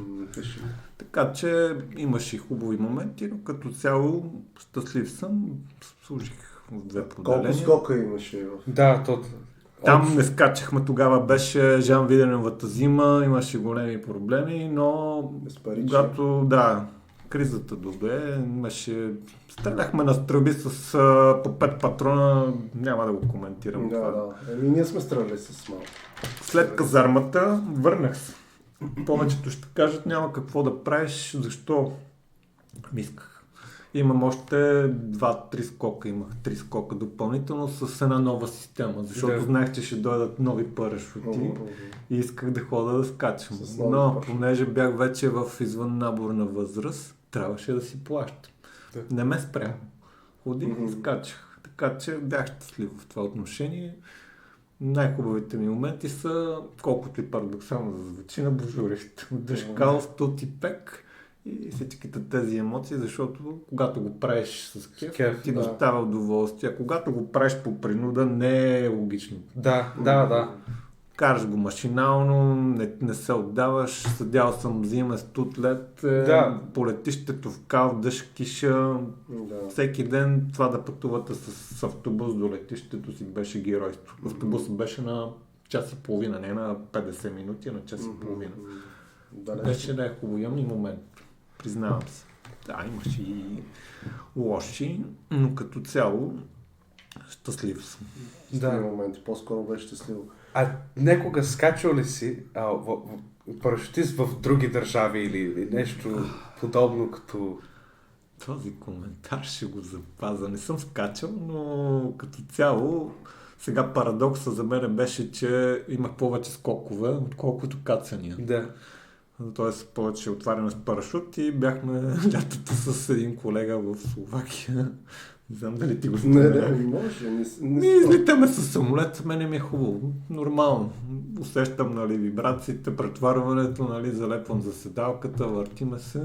[SPEAKER 2] Така че имаше и хубави моменти, но като цяло щастлив съм, служих в 2 поделения.
[SPEAKER 1] Колко скока имаше?
[SPEAKER 3] Да, тото.
[SPEAKER 2] Там не скачахме, тогава беше Жан Виденовата зима, имаше големи проблеми, но когато, кризата дойде, стреляхме на стрелби с по 5 патрона, няма да го коментирам.
[SPEAKER 1] Да. Ние сме стреляли с малко.
[SPEAKER 2] След казармата върнах се. Повечето ще кажат, няма какво да правиш, защо исках. Имам още 2-3 скока, имах 3 скока допълнително с една нова система, защото знаех, че ще дойдат нови парашути и исках да хода да скачам. Но понеже бях вече в извъннаборна възраст, трябваше да си плащам. Не ме спрям. Ходих и скачах. Така че бях щастлив в това отношение. Най-хубавите ми моменти са, колкото и парадоксално да звучи, на божурище. Дъжкал, студ и пек и всичките тези емоции, защото когато го правиш с кеф, ти доставя удоволствие. А когато го правиш по принуда, не е логично.
[SPEAKER 3] Да.
[SPEAKER 2] Караш го машинално, не се отдаваш, съдял съм зима, студ, лед, по летището в кал, дъжд, киша. Всеки ден това да пътувате с автобус до летището си беше геройство. Автобусът беше на час и половина, не на 50 минути, а на час и половина. Беше най-хубавият момент, признавам се. Да, имаше и лоши, но като цяло щастлив съм.
[SPEAKER 1] Моменти, по-скоро беше щастливо.
[SPEAKER 3] А некога скачал ли си парашутист в други държави или нещо подобно като...
[SPEAKER 2] Този коментар ще го запазя. Не съм скачал, но като цяло сега парадокса за мен беше, че имах повече скокове, отколкото кацания.
[SPEAKER 3] Да.
[SPEAKER 2] Тоест повече отваряне с парашут и бяхме лятото с един колега в Словакия. Не знам дали ти го спомена.
[SPEAKER 1] Не може.
[SPEAKER 2] Ние излитаме с самолет, мене ми е хубаво, нормално. Усещам вибрациите, претварването, залепвам за седалката, въртиме се.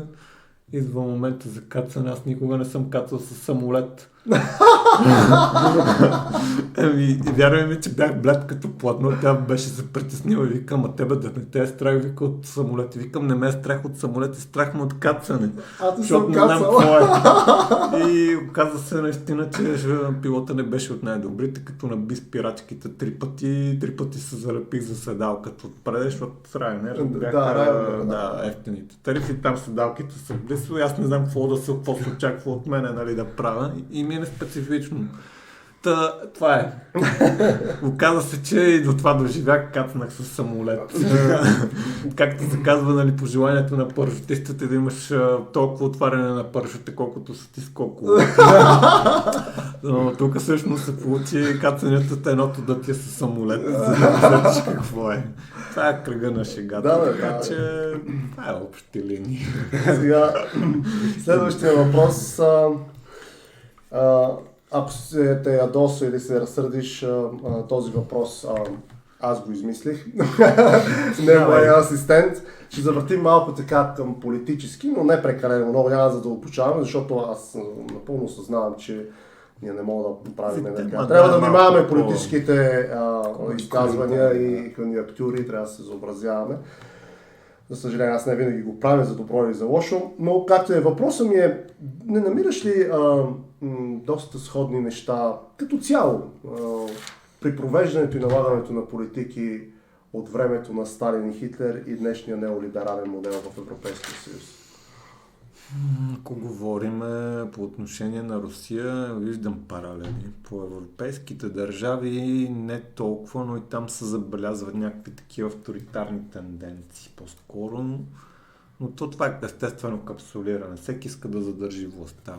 [SPEAKER 2] Идва момента за кацане, аз никога не съм кацал с самолет. Вярвай ми, че бях блед като платно, тя беше се притеснила и викам, а тебе да не те е страх, вика от самолет. Викам, не ме е страх от самолет, е страх му от кацане.
[SPEAKER 1] Защото не знам какво
[SPEAKER 2] е. И оказа се наистина, че пилота не беше от най-добрите, като наби спирачките 3 пъти се залепих за седалката отпред, защото Ryanair бяха ефтините тарифи, там седалките са близо и аз не знам какво се очаква от мене да правя и ми е специфично. Това е. Оказа се, че и до това доживях, кацнах с самолет. Както се казва, пожеланието на парашутистите да имаш толкова отваряне на парашута, колкото са ти скокове. Но тук всъщност се получи кацанията едното да ти е с самолет, за да знаеш какво е. Това е кръга на шегата, така че това е общи линии.
[SPEAKER 1] Сега, следващия въпрос. Ако се те ядоса или се разсърдиш този въпрос, аз го измислих, не е моя асистент. Ще завъртим малко така към политически, но не прекалено много, няма за да опочаваме, защото аз напълно съзнавам, че ние не мога да правим така. Трябва да внимаваме политическите изказвания и конъюнктури, трябва да се съобразяваме. За съжаление, аз не винаги го правя за добро или за лошо, но както е, въпросът ми е, не намираш ли доста сходни неща като цяло при провеждането и налагането на политики от времето на Сталин и Хитлер и днешния неолиберален модел в Европейския съюз?
[SPEAKER 2] Ако говорим по отношение на Русия, виждам паралели. По европейските държави не толкова, но и там се забелязват някакви такива авторитарни тенденции. По-скоро, но това е естествено капсулиране. Всеки иска да задържи властта.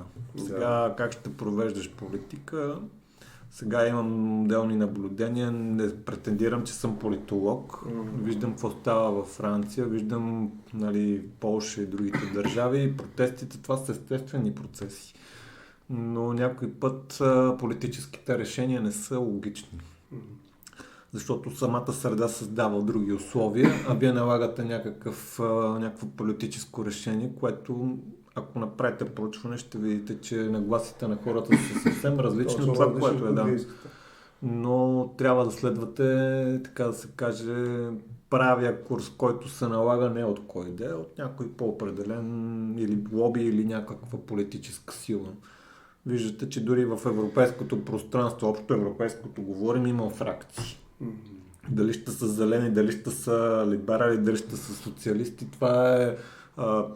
[SPEAKER 2] Сега как ще провеждаш политика? Сега имам отделни наблюдения, не претендирам, че съм политолог. Виждам какво става във Франция, виждам Полша и другите държави. Протестите, това са естествени процеси. Но някой път политическите решения не са логични. Защото самата среда създава други условия, а вие налагате някакво политическо решение, което ако направите проучване, ще видите, че нагласите на хората са съвсем различни от това, което е. Да. Но трябва да следвате, така да се каже, правия курс, който се налага не от кой да е, от някой по-определен или лоби или някаква политическа сила. Виждате, че дори в европейското пространство, общо европейското говорим, има фракции. Дали ще са зелени, дали ще са либерали, дали ще са социалисти, това е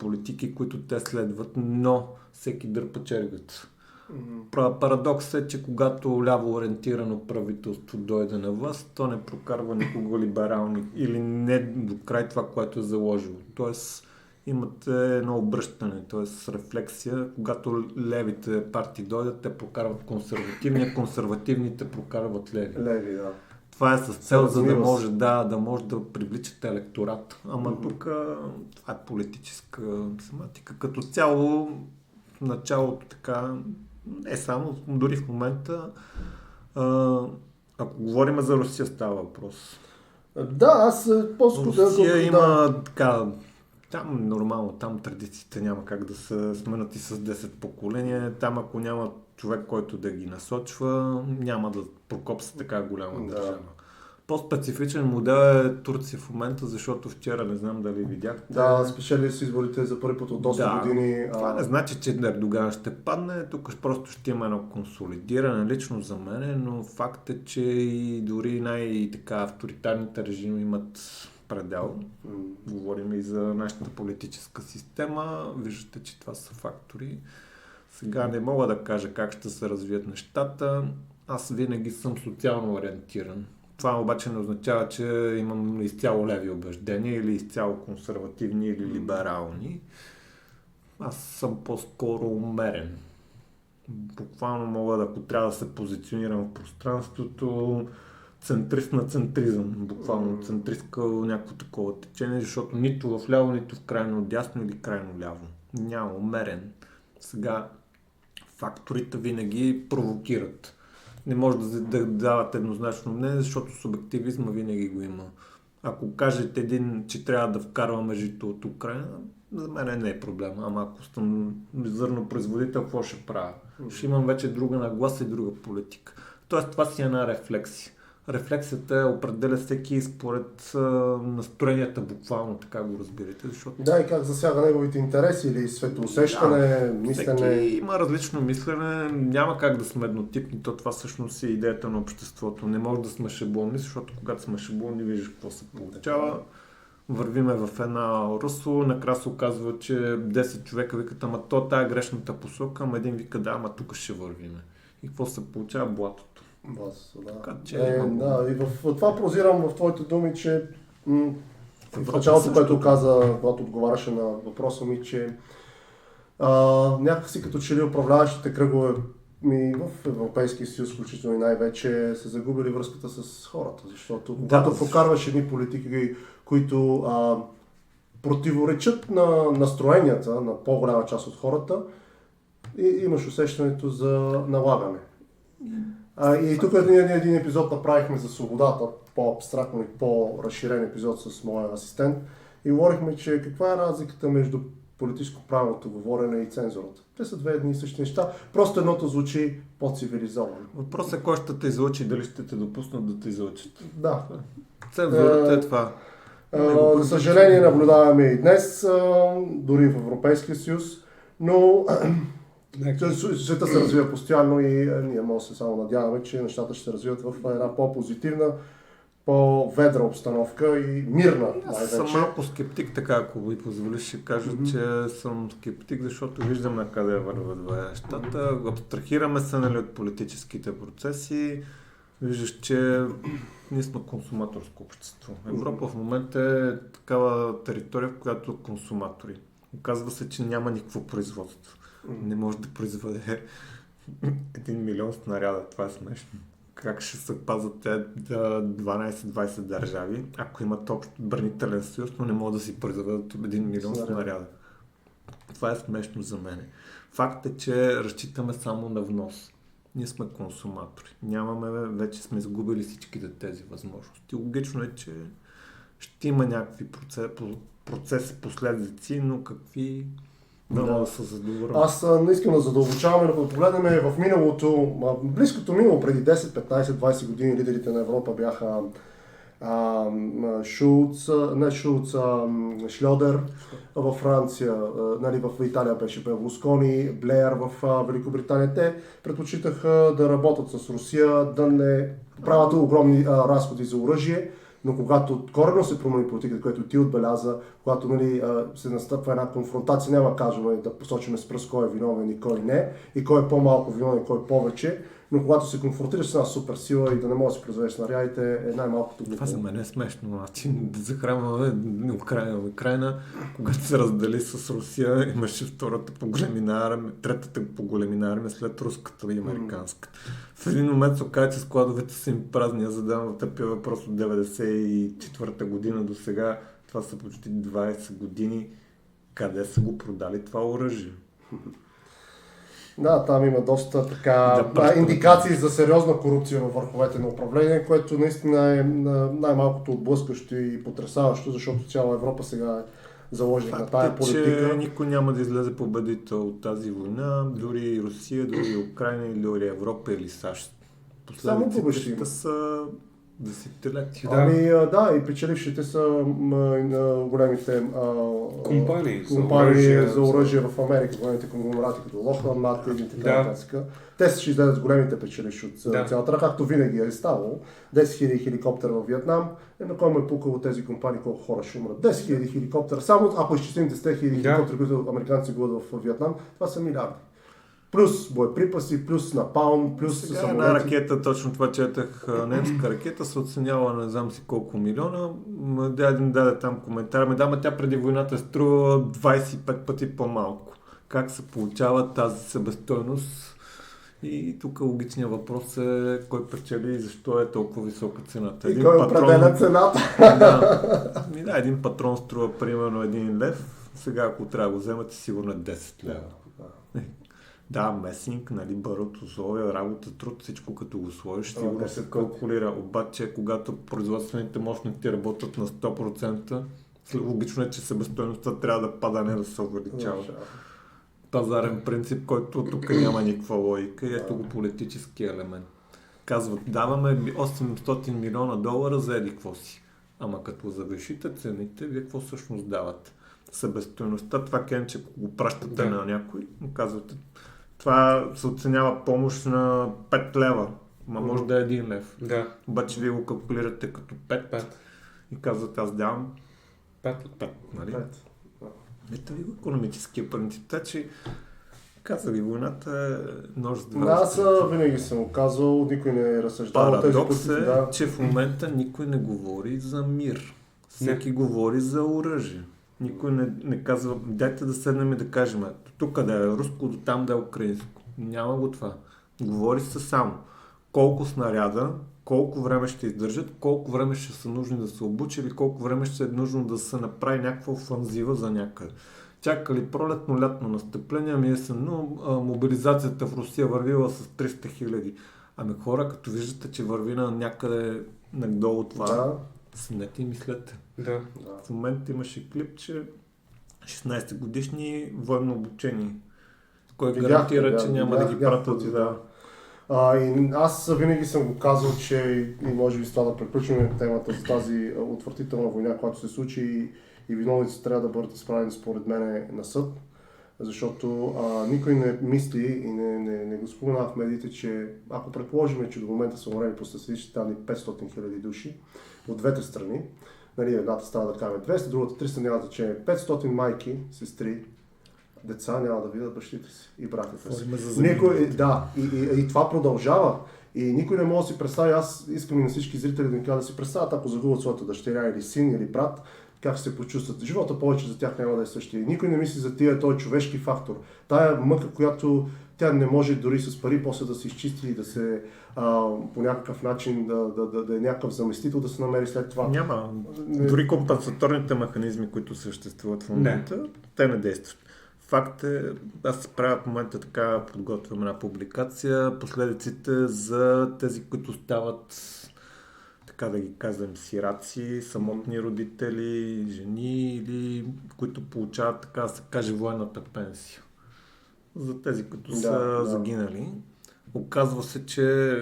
[SPEAKER 2] политики, които те следват, но всеки дърпа чергата. Парадокс е, че когато ляво ориентирано правителство дойде на власт, то не прокарва никога либерални или не до край това, което е заложило. Тоест имате едно обръщане, т.е. рефлексия. Когато левите партии дойдат, те прокарват консервативни, консервативните прокарват леви.
[SPEAKER 1] Леви, да.
[SPEAKER 2] Това е с цел, за да може да привличате електорат. Ама тук това е политическа семантика. Като цяло, в началото така, не само, дори в момента, ако говорим за Русия, става въпрос.
[SPEAKER 1] Да, аз по-скоро...
[SPEAKER 2] Русия има така, там нормално, там традициите няма как да се сменят и с 10 поколения. Там ако няма човек, който да ги насочва, няма да прокопса така голяма държава. По-специфичен модел е Турция в момента, защото вчера, не знам дали видяхте.
[SPEAKER 1] Да, спечели с изборите за първи път от доста години.
[SPEAKER 2] Това не значи, че Ердоган ще падне, тук просто ще има едно консолидиране лично за мен, но факт е, че и дори най-така авторитарните режими имат предел. Говорим и за нашата политическа система. Виждате, че това са фактори. Сега не мога да кажа как ще се развият нещата. Аз винаги съм социално ориентиран. Това обаче не означава, че имам изцяло леви убеждения или изцяло консервативни или либерални. Аз съм по-скоро умерен. Буквално мога ако трябва да се позиционирам в пространството, центрист на центризъм, буквално центристка някакво такова течение, защото нито в ляво, нито в крайно дясно или крайно ляво. Няма умерен. Сега факторите винаги провокират. Не може да давате еднозначно мнение, защото субективизма винаги го има. Ако кажете че трябва да вкарваме жито от Украина, за мен не е проблем. Ама ако съм зърнопроизводител, какво ще правя? Ще имам вече друга нагласа и друга политика. Тоест това си е една рефлексия. Рефлексията определя всеки според настроенията, буквално така го разбирате. Защото...
[SPEAKER 1] Да, и как засяга неговите интереси или светоусещане, мислене.
[SPEAKER 2] Всеки има различно мислене, няма как да сме еднотипни, то това всъщност е идеята на обществото. Не може да сме шаблонни, защото когато сме шаблонни, виждаш какво се получава. Вървиме в една русло, накрая се оказва, че 10 човека викат, ама то тая грешната посока, ама един вика, да, ама тук ще вървиме. И какво се получава? Блатото.
[SPEAKER 1] И в това прозирам в твоите думи, че в началото, което каза, когато отговаряше на въпроса ми, че някакси като че ли управляващите кръгове в Европейския съюз, включително и най-вече, са загубили връзката с хората, защото когато прокарваш едни политики, които противоречат на настроенията на по-голяма част от хората, и имаш усещането за налагане. И тук един епизод направихме за свободата, по-абстрактно и по-разширен епизод с моя асистент. И говорихме, че каква е разликата между политическо правилното говорене и цензурата. Те са две едни и същи неща, просто едното звучи по-цивилизовано.
[SPEAKER 2] Въпросът е кой ще те излъчи и дали ще те допуснат да те излъчат.
[SPEAKER 1] Да.
[SPEAKER 2] Цензурата е това.
[SPEAKER 1] За съжаление наблюдаваме и днес, дори в Европейския съюз, но света се развива постоянно и ние може да се само надяваме, че нещата ще се развиват в една по-позитивна, по-ведра обстановка и мирна.
[SPEAKER 2] Аз съм малко скептик, така ако ви позволиш, ще кажа, че съм скептик, защото виждам на къде върват нещата. Абстрахираме се, нали, от политическите процеси. Виждаш, че ние сме консуматорско общество. Европа в момента е такава територия, в която е консуматори. Оказва се, че няма никакво производство. Не може да произведе 1 милион снаряда. Това е смешно. Как ще се пазят те 12-20 държави, ако имат общ отбранителен съюз, но не могат да си произведат 1 милион снаряда. Това е смешно за мен. Факт е, че разчитаме само на внос. Ние сме консуматори. Вече сме изгубили всичките тези възможности. Логично е, че ще има някакви процеси, последици, но какви да са задоволени.
[SPEAKER 1] Аз не искам да задълбочаваме, но да погледнем в миналото, близкото минало, преди 10, 15, 20 години лидерите на Европа бяха Шльодер във Франция, нали, в Италия беше Берлускони, Блеер в Великобритания. Те предпочитаха да работят с Русия, да не правят огромни разходи за оръжие, но когато коренно се промени политиката, което ти отбеляза, когато, нали, се настъпва една конфронтация, няма да кажем, нали, да посочим с пръст кой е виновен и кой не, и кой е по-малко виновен и кой повече, но когато се конфронтираш с една супер сила и да не можеш да си произведеш снарядите, е най-малкото глупо.
[SPEAKER 2] Това за мен е смешно. Начин да захранваме Украйна, когато се раздели с Русия, имаше втората по големина армия, третата по големина армия след руската и американската. В един момент се оказа, че складовете са им празни. Аз задавам тъпия въпрос от 94-та година до сега. Това са почти 20 години. Къде са го продали това оръжие?
[SPEAKER 1] Да, там има доста така индикации за сериозна корупция във върховете на управление, което наистина е най-малкото отблъскащо и потресаващо, защото цяла Европа сега е заложник на тая политика.
[SPEAKER 2] Че никой няма да излезе победител от тази война, дори Русия, дори Украйна, или дори Европа или САЩ. Последиците са десетилетия.
[SPEAKER 1] Да, и печелившите са големите
[SPEAKER 3] компании
[SPEAKER 1] за оръжие в Америка, големите конгломерати като Lockheed Martin и така нататък. Те ще излезат с големите печеливши от цялата, както винаги е ставало. 10 000 хеликоптера в Виетнам, на кой му е пукало тези компании, колко хора ще умрат. 10 000 хеликоптера, само ако изчислим 10 000 хеликоптера, които американци губят в Виетнам, това са милиарди. Плюс боеприпаси, плюс напалм, плюс
[SPEAKER 2] самолети. Една ракета, точно това четах, немска ракета се оценява не знам си колко милиона. Един даде там коментар, тя преди войната струва 25 пъти по-малко. Как се получава тази себестойност? И тук логичният въпрос е кой печели и защо е толкова висока цената.
[SPEAKER 1] И кой определя цената?
[SPEAKER 2] Един патрон струва примерно 1 лев, сега ако трябва да го вземете сигурно е 10 лева. Да, месинг, нали, барут, условия, работа, труд, всичко като го сложиш, сигурно се калкулира. Обаче, когато производствените мощности работят на 100%, логично е, че себестойността трябва да пада, не да се увеличава. Пазарен принцип, който тук няма никаква логика и ето го политически елемент. Казват, даваме 800 милиона долара за еди какво си. Ама като завишите цените, вие какво всъщност давате? Себестойността, това кенче, ако го пращате на някой, казвате, това се оценява помощ на 5 лева, може да е 1 лев.
[SPEAKER 3] Да.
[SPEAKER 2] Обаче вие го калкулирате като 5 и казвате, аз давам 5 от 5. Нали? Ето ви го икономическия принцип. Така че каза ви, войната е нож с два.
[SPEAKER 1] Аз винаги съм казвал, никой не разсъждава.
[SPEAKER 2] Парадокс е, че в момента никой не говори за мир. Всеки говори за оръжие. Никой не казва, дайте да седнем и да кажем, тук да е руско, до там да е украинско. Няма го това. Говори се само колко снаряда, колко време ще издържат, колко време ще са нужни да се обучи или колко време ще е нужно да се направи някаква офанзива за някъде. Чакали пролетно-лятно настъпление, есенно мобилизацията в Русия вървила с 300 000. Ами хора, като виждате, че върви на някъде надолу това, седнете и мислете.
[SPEAKER 3] Да.
[SPEAKER 2] В момента имаше клип, че 16 годишни военно обучени. Кой гарантира, че няма да ги пратят?
[SPEAKER 1] Да. И аз винаги съм го казал, че и може би с това да приключим темата за тази отвратителна война, която се случи и виновниците трябва да бъдат изправени според мен на съд, защото никой не мисли и не го спомена в медиите, че ако предположим, че до момента са умрели по статистически данни 500 000 души от двете страни, нали, едната става да кажем 200, другата 300, няма значение. 500 майки, сестри, деца няма да видят бащите си и братята си. И това продължава. И никой не може да си представи, аз искам и на всички зрители да ми кажа да си представят, ако загубят своята дъщеря или син или брат, как се почувстват. Живота повече за тях няма да е същия. Никой не мисли за тия, този човешки фактор. Тая мъка, която тя не може дори с пари после да се изчисти и да се по някакъв начин да е някакъв заместител да се намери след това.
[SPEAKER 2] Няма. Дори компенсаторните механизми, които съществуват в момента, те не действат. Факт е, аз се правя в момента така, подготвям една публикация, последиците за тези, които стават, така да ги казвам, сираци, самотни родители, жени или които получават, така да се каже, военната пенсия. За тези, които са загинали. Оказва се, че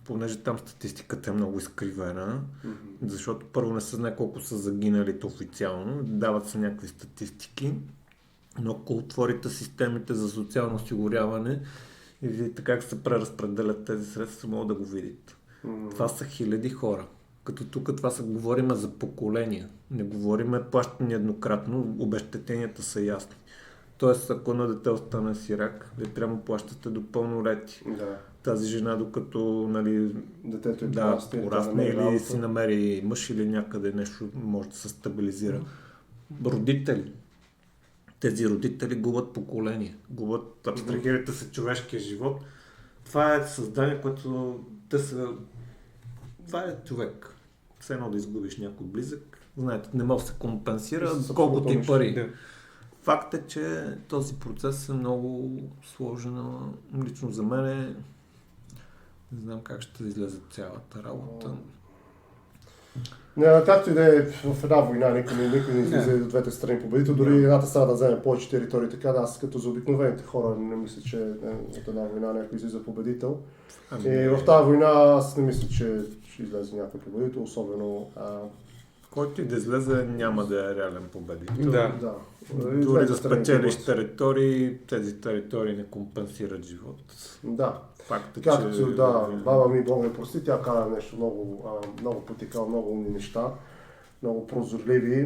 [SPEAKER 2] понеже там статистиката е много изкривена, защото първо не се знае колко са загиналите официално, дават се някакви статистики, но ако отворите системите за социално осигуряване и видите как се преразпределят тези средства, могат да го видите. Това са хиляди хора. Като тук това са говорим за поколения. Не говорим плащане еднократно, обезщетенията са ясни. Тоест, ако на дете остане сирак, вие трябва да плащате до пълнолетие.
[SPEAKER 1] Да.
[SPEAKER 2] Тази жена, докато
[SPEAKER 1] детето е
[SPEAKER 2] порасне или си намери мъж или някъде нещо може да се стабилизира. Родители. Тези родители губят поколение. Губят, абстрахирате се човешкия живот. Това е създание, което това е човек. Все едно да изгубиш някой близък. Знаете, не може да се компенсира колкото и пари. Да. Факт е, че този процес е много сложен. Лично за мен не знам как ще излезе цялата работа.
[SPEAKER 1] Както и да е в една война, никой не излезе до двете страни победител, дори едната страна да вземе повече територии, така да аз като за обикновените хора не мисля, че от една война някой излиза победител. И в тази война аз не мисля, че ще излезе някой победител, особено...
[SPEAKER 2] Който и да излезе няма да е реален победител.
[SPEAKER 1] Да.
[SPEAKER 2] Дори да спечелиш територии, тези територии не компенсират живот.
[SPEAKER 1] Да.
[SPEAKER 2] Факт е,
[SPEAKER 1] както баба ми, Бог ме прости, тя каза нещо много пъти, много умни неща, много прозорливи.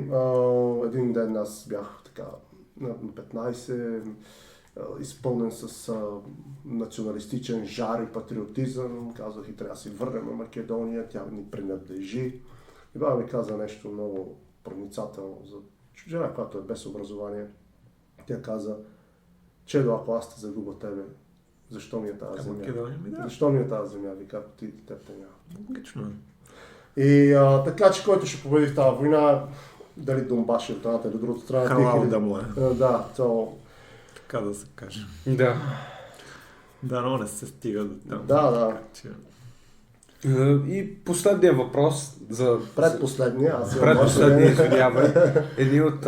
[SPEAKER 1] Един ден аз бях така на 15, изпълнен с националистичен жар и патриотизъм. Казах и трябва да си върнем на Македония, тя ни принадлежи. И баба ми каза нещо много проницателно за жена, която е без образование. Тя каза, Чедо, ако аз те загуба тебе, защо ми е тази земя? Защо ми е тази земя? Вика, ако ти теб те няма.
[SPEAKER 2] Логично.
[SPEAKER 1] И така, че който ще победи в тази война, дали Донбас от едната или другата страна.
[SPEAKER 2] Халал да му е.
[SPEAKER 1] Да, то...
[SPEAKER 2] Така да се каже.
[SPEAKER 3] Да.
[SPEAKER 2] Да, но не се стига до там.
[SPEAKER 1] Да.
[SPEAKER 3] И последния въпрос за...
[SPEAKER 1] Предпоследния,
[SPEAKER 3] извинявай. Едни от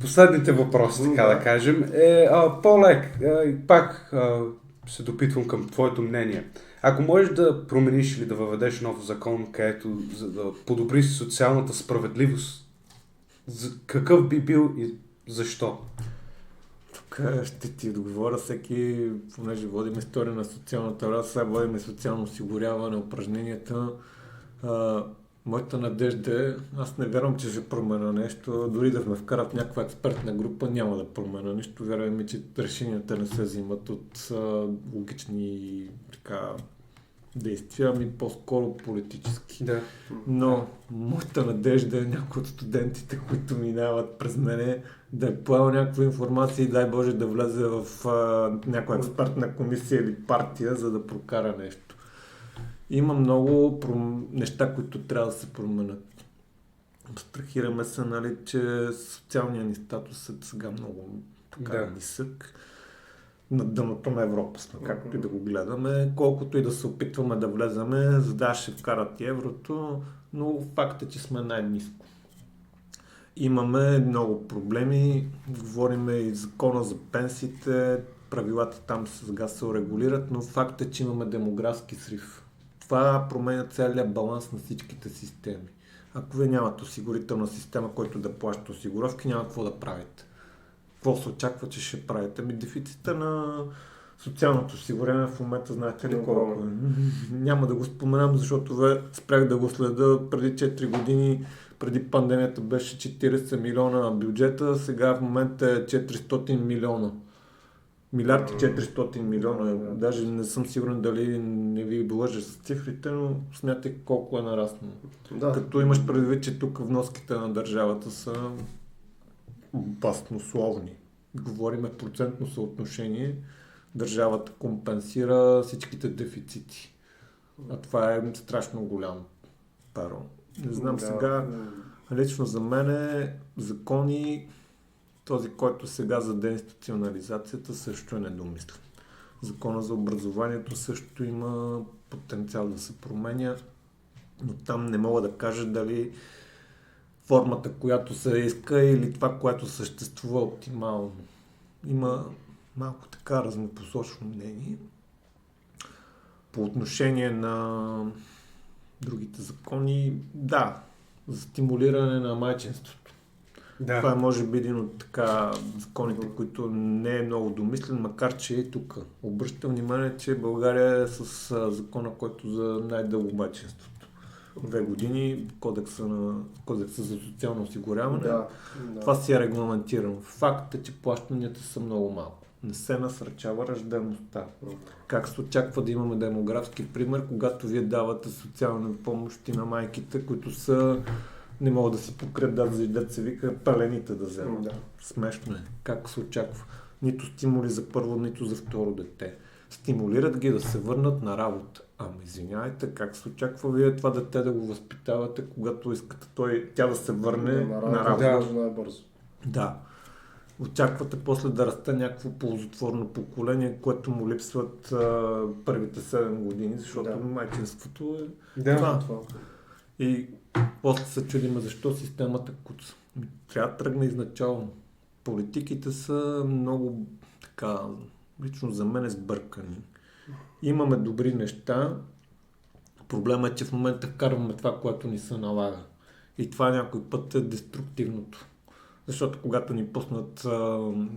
[SPEAKER 3] последните въпроси, така да кажем, е по-лек. Пак се допитвам към твоето мнение. Ако можеш да промениш или да въведеш нов закон, където за да подобри социалната справедливост, какъв би бил и защо?
[SPEAKER 2] Тук ще ти отговоря всеки, понеже водим история на социалната работа, сега водим социално осигуряване, упражненията. Моята надежда е, аз не вярвам, че ще променя нещо, дори да ме вкарат някаква експертна група, няма да променя нищо. Вярвам ми, че решенията не се взимат от логични действия, ами по-скоро политически.
[SPEAKER 3] Да.
[SPEAKER 2] Но моята надежда е някои от студентите, които минават през мене, да е поел някаква информация и дай Боже да влезе в някаква експертна комисия или партия, за да прокара нещо. Има много неща, които трябва да се променят. Страхираме се, че социалният ни статус е сега много нисък. на дъното на Европа сме, както и да го гледаме, колкото и да се опитваме да влеземе, за да ще вкарат и еврото, но факт е, че сме най-ниско. Имаме много проблеми, говорим и закона за пенсиите, правилата там сега се урегулират, но факт е, че имаме демографски срив. Това променя целият баланс на всичките системи. Ако вие нямате осигурителна система, който да плаща осигуровки, няма какво да правите. Какво се очаква, че ще правите? Дефицита на социалното осигуряване в момента, знаете ли колко е? Няма да го споменам, защото спрях да го следа преди 4 години. Преди пандемията беше 40 милиона бюджета, сега в момента е 400 милиона. Милиард и 400 милиона. Даже не съм сигурен дали не ви лъжа с цифрите, но смятайте колко е нараснало.
[SPEAKER 1] Да.
[SPEAKER 2] Като имаш предвид, че тук вноските на държавата са баснословни. Говориме в процентно съотношение. Държавата компенсира всичките дефицити. А това е страшно голям паро. Не знам сега, лично за мен закони, този, който сега за деинституционализацията също е недомислен. Закона за образованието също има потенциал да се променя, но там не мога да кажа дали формата, която се иска или това, което съществува оптимално. Има малко така разнопосочно мнение. По отношение на другите закони, да, за стимулиране на майчинството.
[SPEAKER 3] Да.
[SPEAKER 2] Това е може би един от така законите, които не е много домислен, макар че е тук. Обръщам внимание, че България е с закона, който за най-дълго майчинството. 2 години, кодекса за социално осигуряване.
[SPEAKER 1] Да.
[SPEAKER 2] Това си е регламентирано. Факт е, че плащанията са много малко. Не се насърчава раждаемостта. Как се очаква да имаме демографски пример, когато вие давате социални помощи на майките, които са не могат да си покрият за дете се вика палените да вземат.
[SPEAKER 1] Да.
[SPEAKER 2] Смешно е. Как се очаква? Нито стимули за първо, нито за второ дете. Стимулират ги да се върнат на работа. Ама извинявайте, как се очаква вие това дете да го възпитавате, когато искате тя да се върне на работа?
[SPEAKER 1] Най-бързо.
[SPEAKER 2] Да. Очаквате после да расте някакво ползотворно поколение, което му липсват първите 7 години, защото майчинството е това. И после се чудиме защо системата куца. Трябва да тръгне изначално. Политиките са много така, лично за мен сбъркани. Имаме добри неща. Проблемът е, че в момента вкарваме това, което ни се налага. И това някой път е деструктивното. Защото когато ни пуснат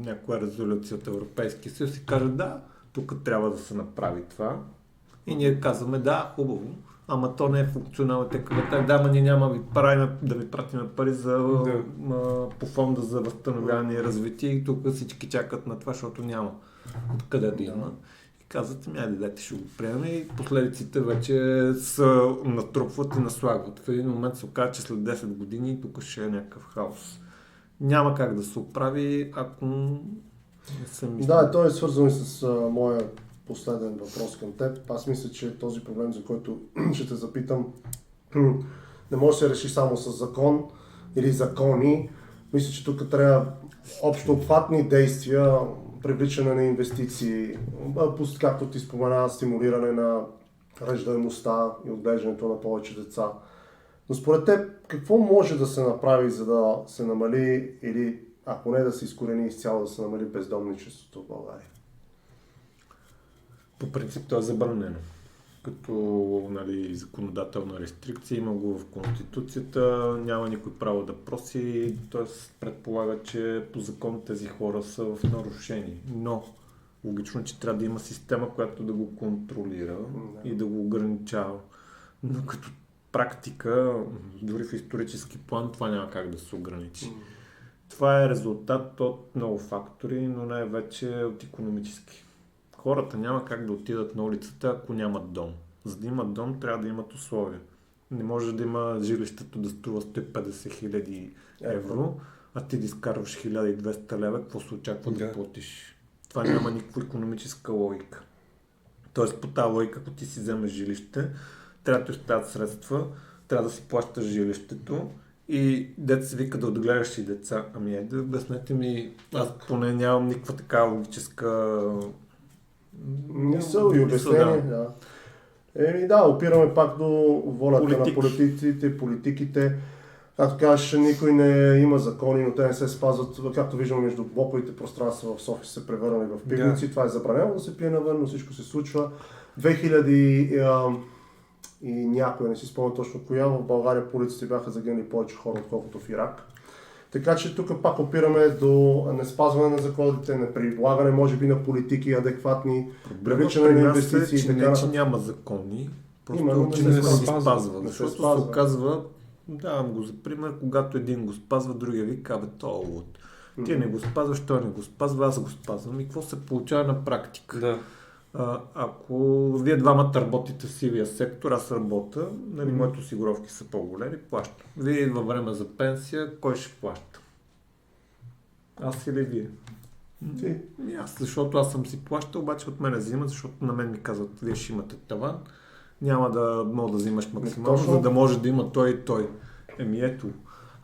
[SPEAKER 2] някоя резолюция от Европейския съюз и кажат да, тук трябва да се направи това. И ние казваме да, хубаво, ама то не е функционално. Те казват да, ама ние няма да ви пратим пари по фонда за възстановяване и развитие и тук всички чакат на това, защото няма откъде да има. И казват, дайте ще го приемем и последиците вече се натрупват и наслагват. В един момент се оказа, че след 10 години тук ще е някакъв хаос. Няма как да се оправи, ако не се мисли.
[SPEAKER 1] Да, той е свързан и с моя последен въпрос към теб. Аз мисля, че този проблем, за който ще те запитам, не може да се реши само с закон или закони. Мисля, че тук трябва общо обхватни действия, привличане на инвестиции, както ти спомена, стимулиране на раждаемостта и отглеждането на повече деца. Но според теб, какво може да се направи, за да се намали или, ако не да се изкорени изцяло, да се намали бездомничеството в България?
[SPEAKER 2] По принцип това е забранено. Като законодателна рестрикция, има го в Конституцията, няма никой право да проси, т.е. предполага, че по закон тези хора са в нарушение. Но логично, че трябва да има система, която да го контролира и да го ограничава. Но като практика, дори в исторически план, това няма как да се ограничи. Това е резултат от много фактори, но най-вече от икономически. Хората няма как да отидат на улицата, ако нямат дом. За да имат дом, трябва да имат условия. Не може да има жилището да струва 150 хиляди евро, а ти да изкарваш 1200 лева, какво се очаква да платиш? Това няма никаква икономическа логика. Тоест по тази логика, ако ти си вземеш жилище, трябва да ти оставят средства, трябва да си плащаш жилището И дете се вика да отгледаш и деца. Ами да обяснете ми, аз поне нямам никаква така логическа
[SPEAKER 1] Мисъл и обяснение, да. Да, опираме пак до волята на политиците, политиките. Както кажеш, никой не има закони, но те не се спазват. Както виждаме, между блоковите пространства в София се превърнали в пивници. Това е забранено да се пие навън, но всичко се случва. 2000 и някой, не си спомня точно коя, в България по улиците бяха загинали повече хора, отколкото в Ирак. Така че тук пак опираме до неспазване на законите, неприлагане може би на политики адекватни, привличане на инвестиции и така.
[SPEAKER 2] Че няма закони, просто че не се спазва. Защото се оказва, давам го за пример, когато един го спазва, другия вика, той е луд. Ти не го спазваш, той не го спазва, аз го спазвам. И какво се получава на практика?
[SPEAKER 3] Да.
[SPEAKER 2] Ако вие двамата работите в сивия сектор, аз работя, нали, моите осигуровки са по-големи, плащам. Вие във време за пенсия, кой ще плаща? Аз или вие?
[SPEAKER 1] Ти?
[SPEAKER 2] Аз, защото аз съм си плащал, обаче от мене взимат, защото на мен ми казват, вие ще имате таван, няма да мога да взимаш максимално, за да може да има той и той. Ето,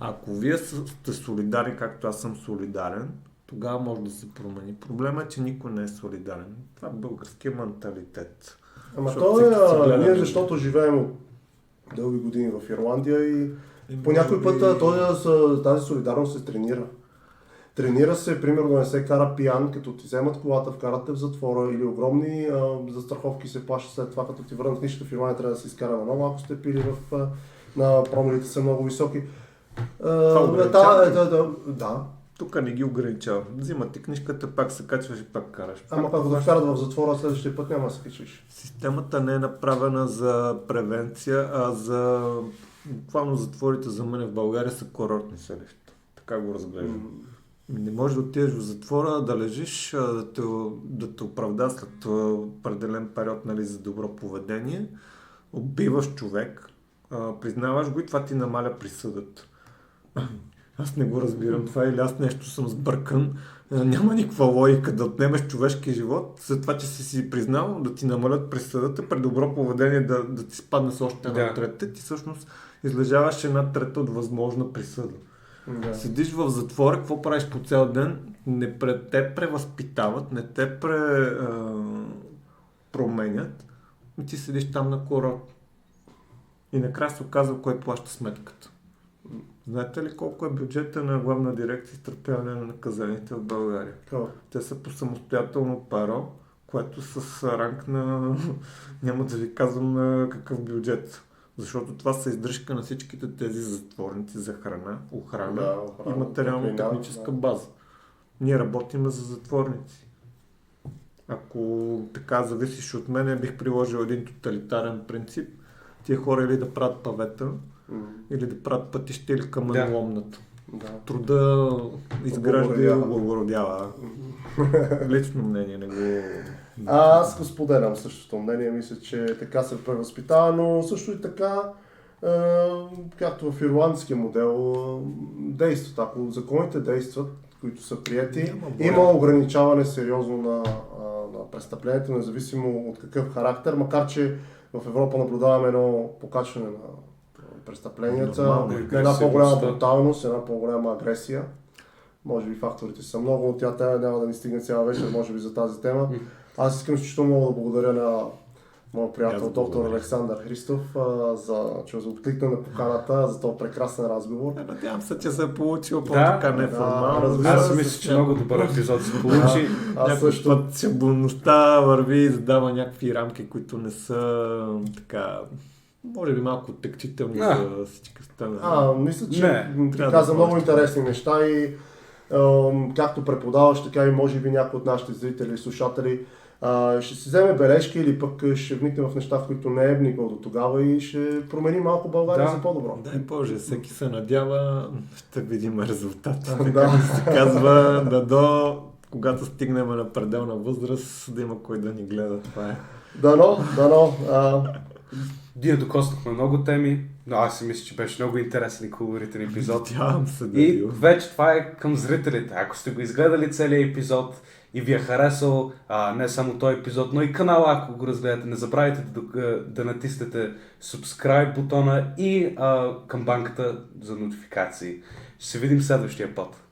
[SPEAKER 2] ако вие сте солидарни, както аз съм солидарен, тогава може да се промени. Проблемът е, че никой не е солидарен. Това е българския менталитет.
[SPEAKER 1] Ама ние защото живеем дълги години в Ирландия и по някой път тази солидарност се тренира. Тренира се, примерно да не се кара пиян, като ти вземат колата, вкарат те в затвора или огромни застраховки се плащат след това, като ти върнат нищото в Ирландия, трябва да се изкара на много, ако сте пили на промилите са много високи. Да.
[SPEAKER 2] Тук не ги ограничава. Взимат ти книжката, пак се качваш и пак караш.
[SPEAKER 1] Ама пак да вкарат в затвора, следващия път няма да се качваш.
[SPEAKER 2] Системата не е направена за превенция, а за... Буквално затворите за мен в България са курортни селища. Така го разглеждам. Не можеш да отидеш в затвора, да лежиш, да те оправда след определен период, нали, за добро поведение. Убиваш човек, признаваш го и това ти намаля присъдата. Аз не го разбирам това или аз нещо съм сбъркан. Няма никаква логика да отнемеш човешки живот, за това, че си признал, да ти намалят присъдата, при добро поведение да ти спадне с още една трета, ти всъщност излежаваш една трета от възможна присъда. Да. Седиш в затвора, какво правиш по цял ден, не те превъзпитават, не те променят, и ти седиш там на курорт. И накрая се оказва кой плаща сметката. Знаете ли колко е бюджета на главна дирекция изтърпяване на наказаните в България? Те са по самостоятелно перо, което с ранг на... няма да ви казвам на какъв бюджет. Защото това са издръжка на всичките тези затворници за храна, охрана и материално-техническа база. Ние работим за затворници. Ако така зависиш от мен, бих приложил един тоталитарен принцип. Тия хора или да правят павета, или да правят пътища или каменоломната. Труда изгражда и облагородява. Лично мнение не го...
[SPEAKER 1] Аз го споделям същото мнение, мисля, че така се превъзпитава, но също и така, както в ирландския модел, действат. Ако законите действат, които са приети, има ограничаване сериозно на престъплението, независимо от какъв характер, макар че в Европа наблюдаваме едно покачване на престъпленията, на една по-голяма бруталност, една по-голяма агресия. Може би факторите са много, от тя няма да ни стигне цяла вечер, може би за тази тема. Аз искам изключително много да благодаря на моят приятел доктор Александър Христов, че откликна на поканата за този прекрасен разговор.
[SPEAKER 2] Надявам се, че се е получил по-така неформално.
[SPEAKER 3] Аз мисля, че много добър епизод се получи.
[SPEAKER 2] Някой път сигурността върви и задава някакви рамки, които не са така... Може би малко тектителни за всички страни.
[SPEAKER 1] Мисля, че каза много интересни неща и както преподаваш, така и може би някои от нашите зрители и слушатели ще си вземе бележки или пък ще вникне в неща, в които не е вникал до тогава и ще промени малко България за по-добро.
[SPEAKER 2] Дай Боже, всеки се надява, ще видим резултата. Така се казва, до когато стигнем на пределна възраст, да има кой да ни гледа. Това е.
[SPEAKER 1] Дано.
[SPEAKER 3] Ние докоснахме много теми. Но аз си мисля, че беше много интересен и колоритен епизод.
[SPEAKER 2] Надявам се,
[SPEAKER 3] И
[SPEAKER 2] Дарио.
[SPEAKER 3] вече това е към зрителите. Ако сте го изгледали целият епизод и ви е харесал не само този епизод, но и канала, ако го разгледате, не забравяйте да натиснете subscribe бутона и камбанката за нотификации. Ще се видим следващия път.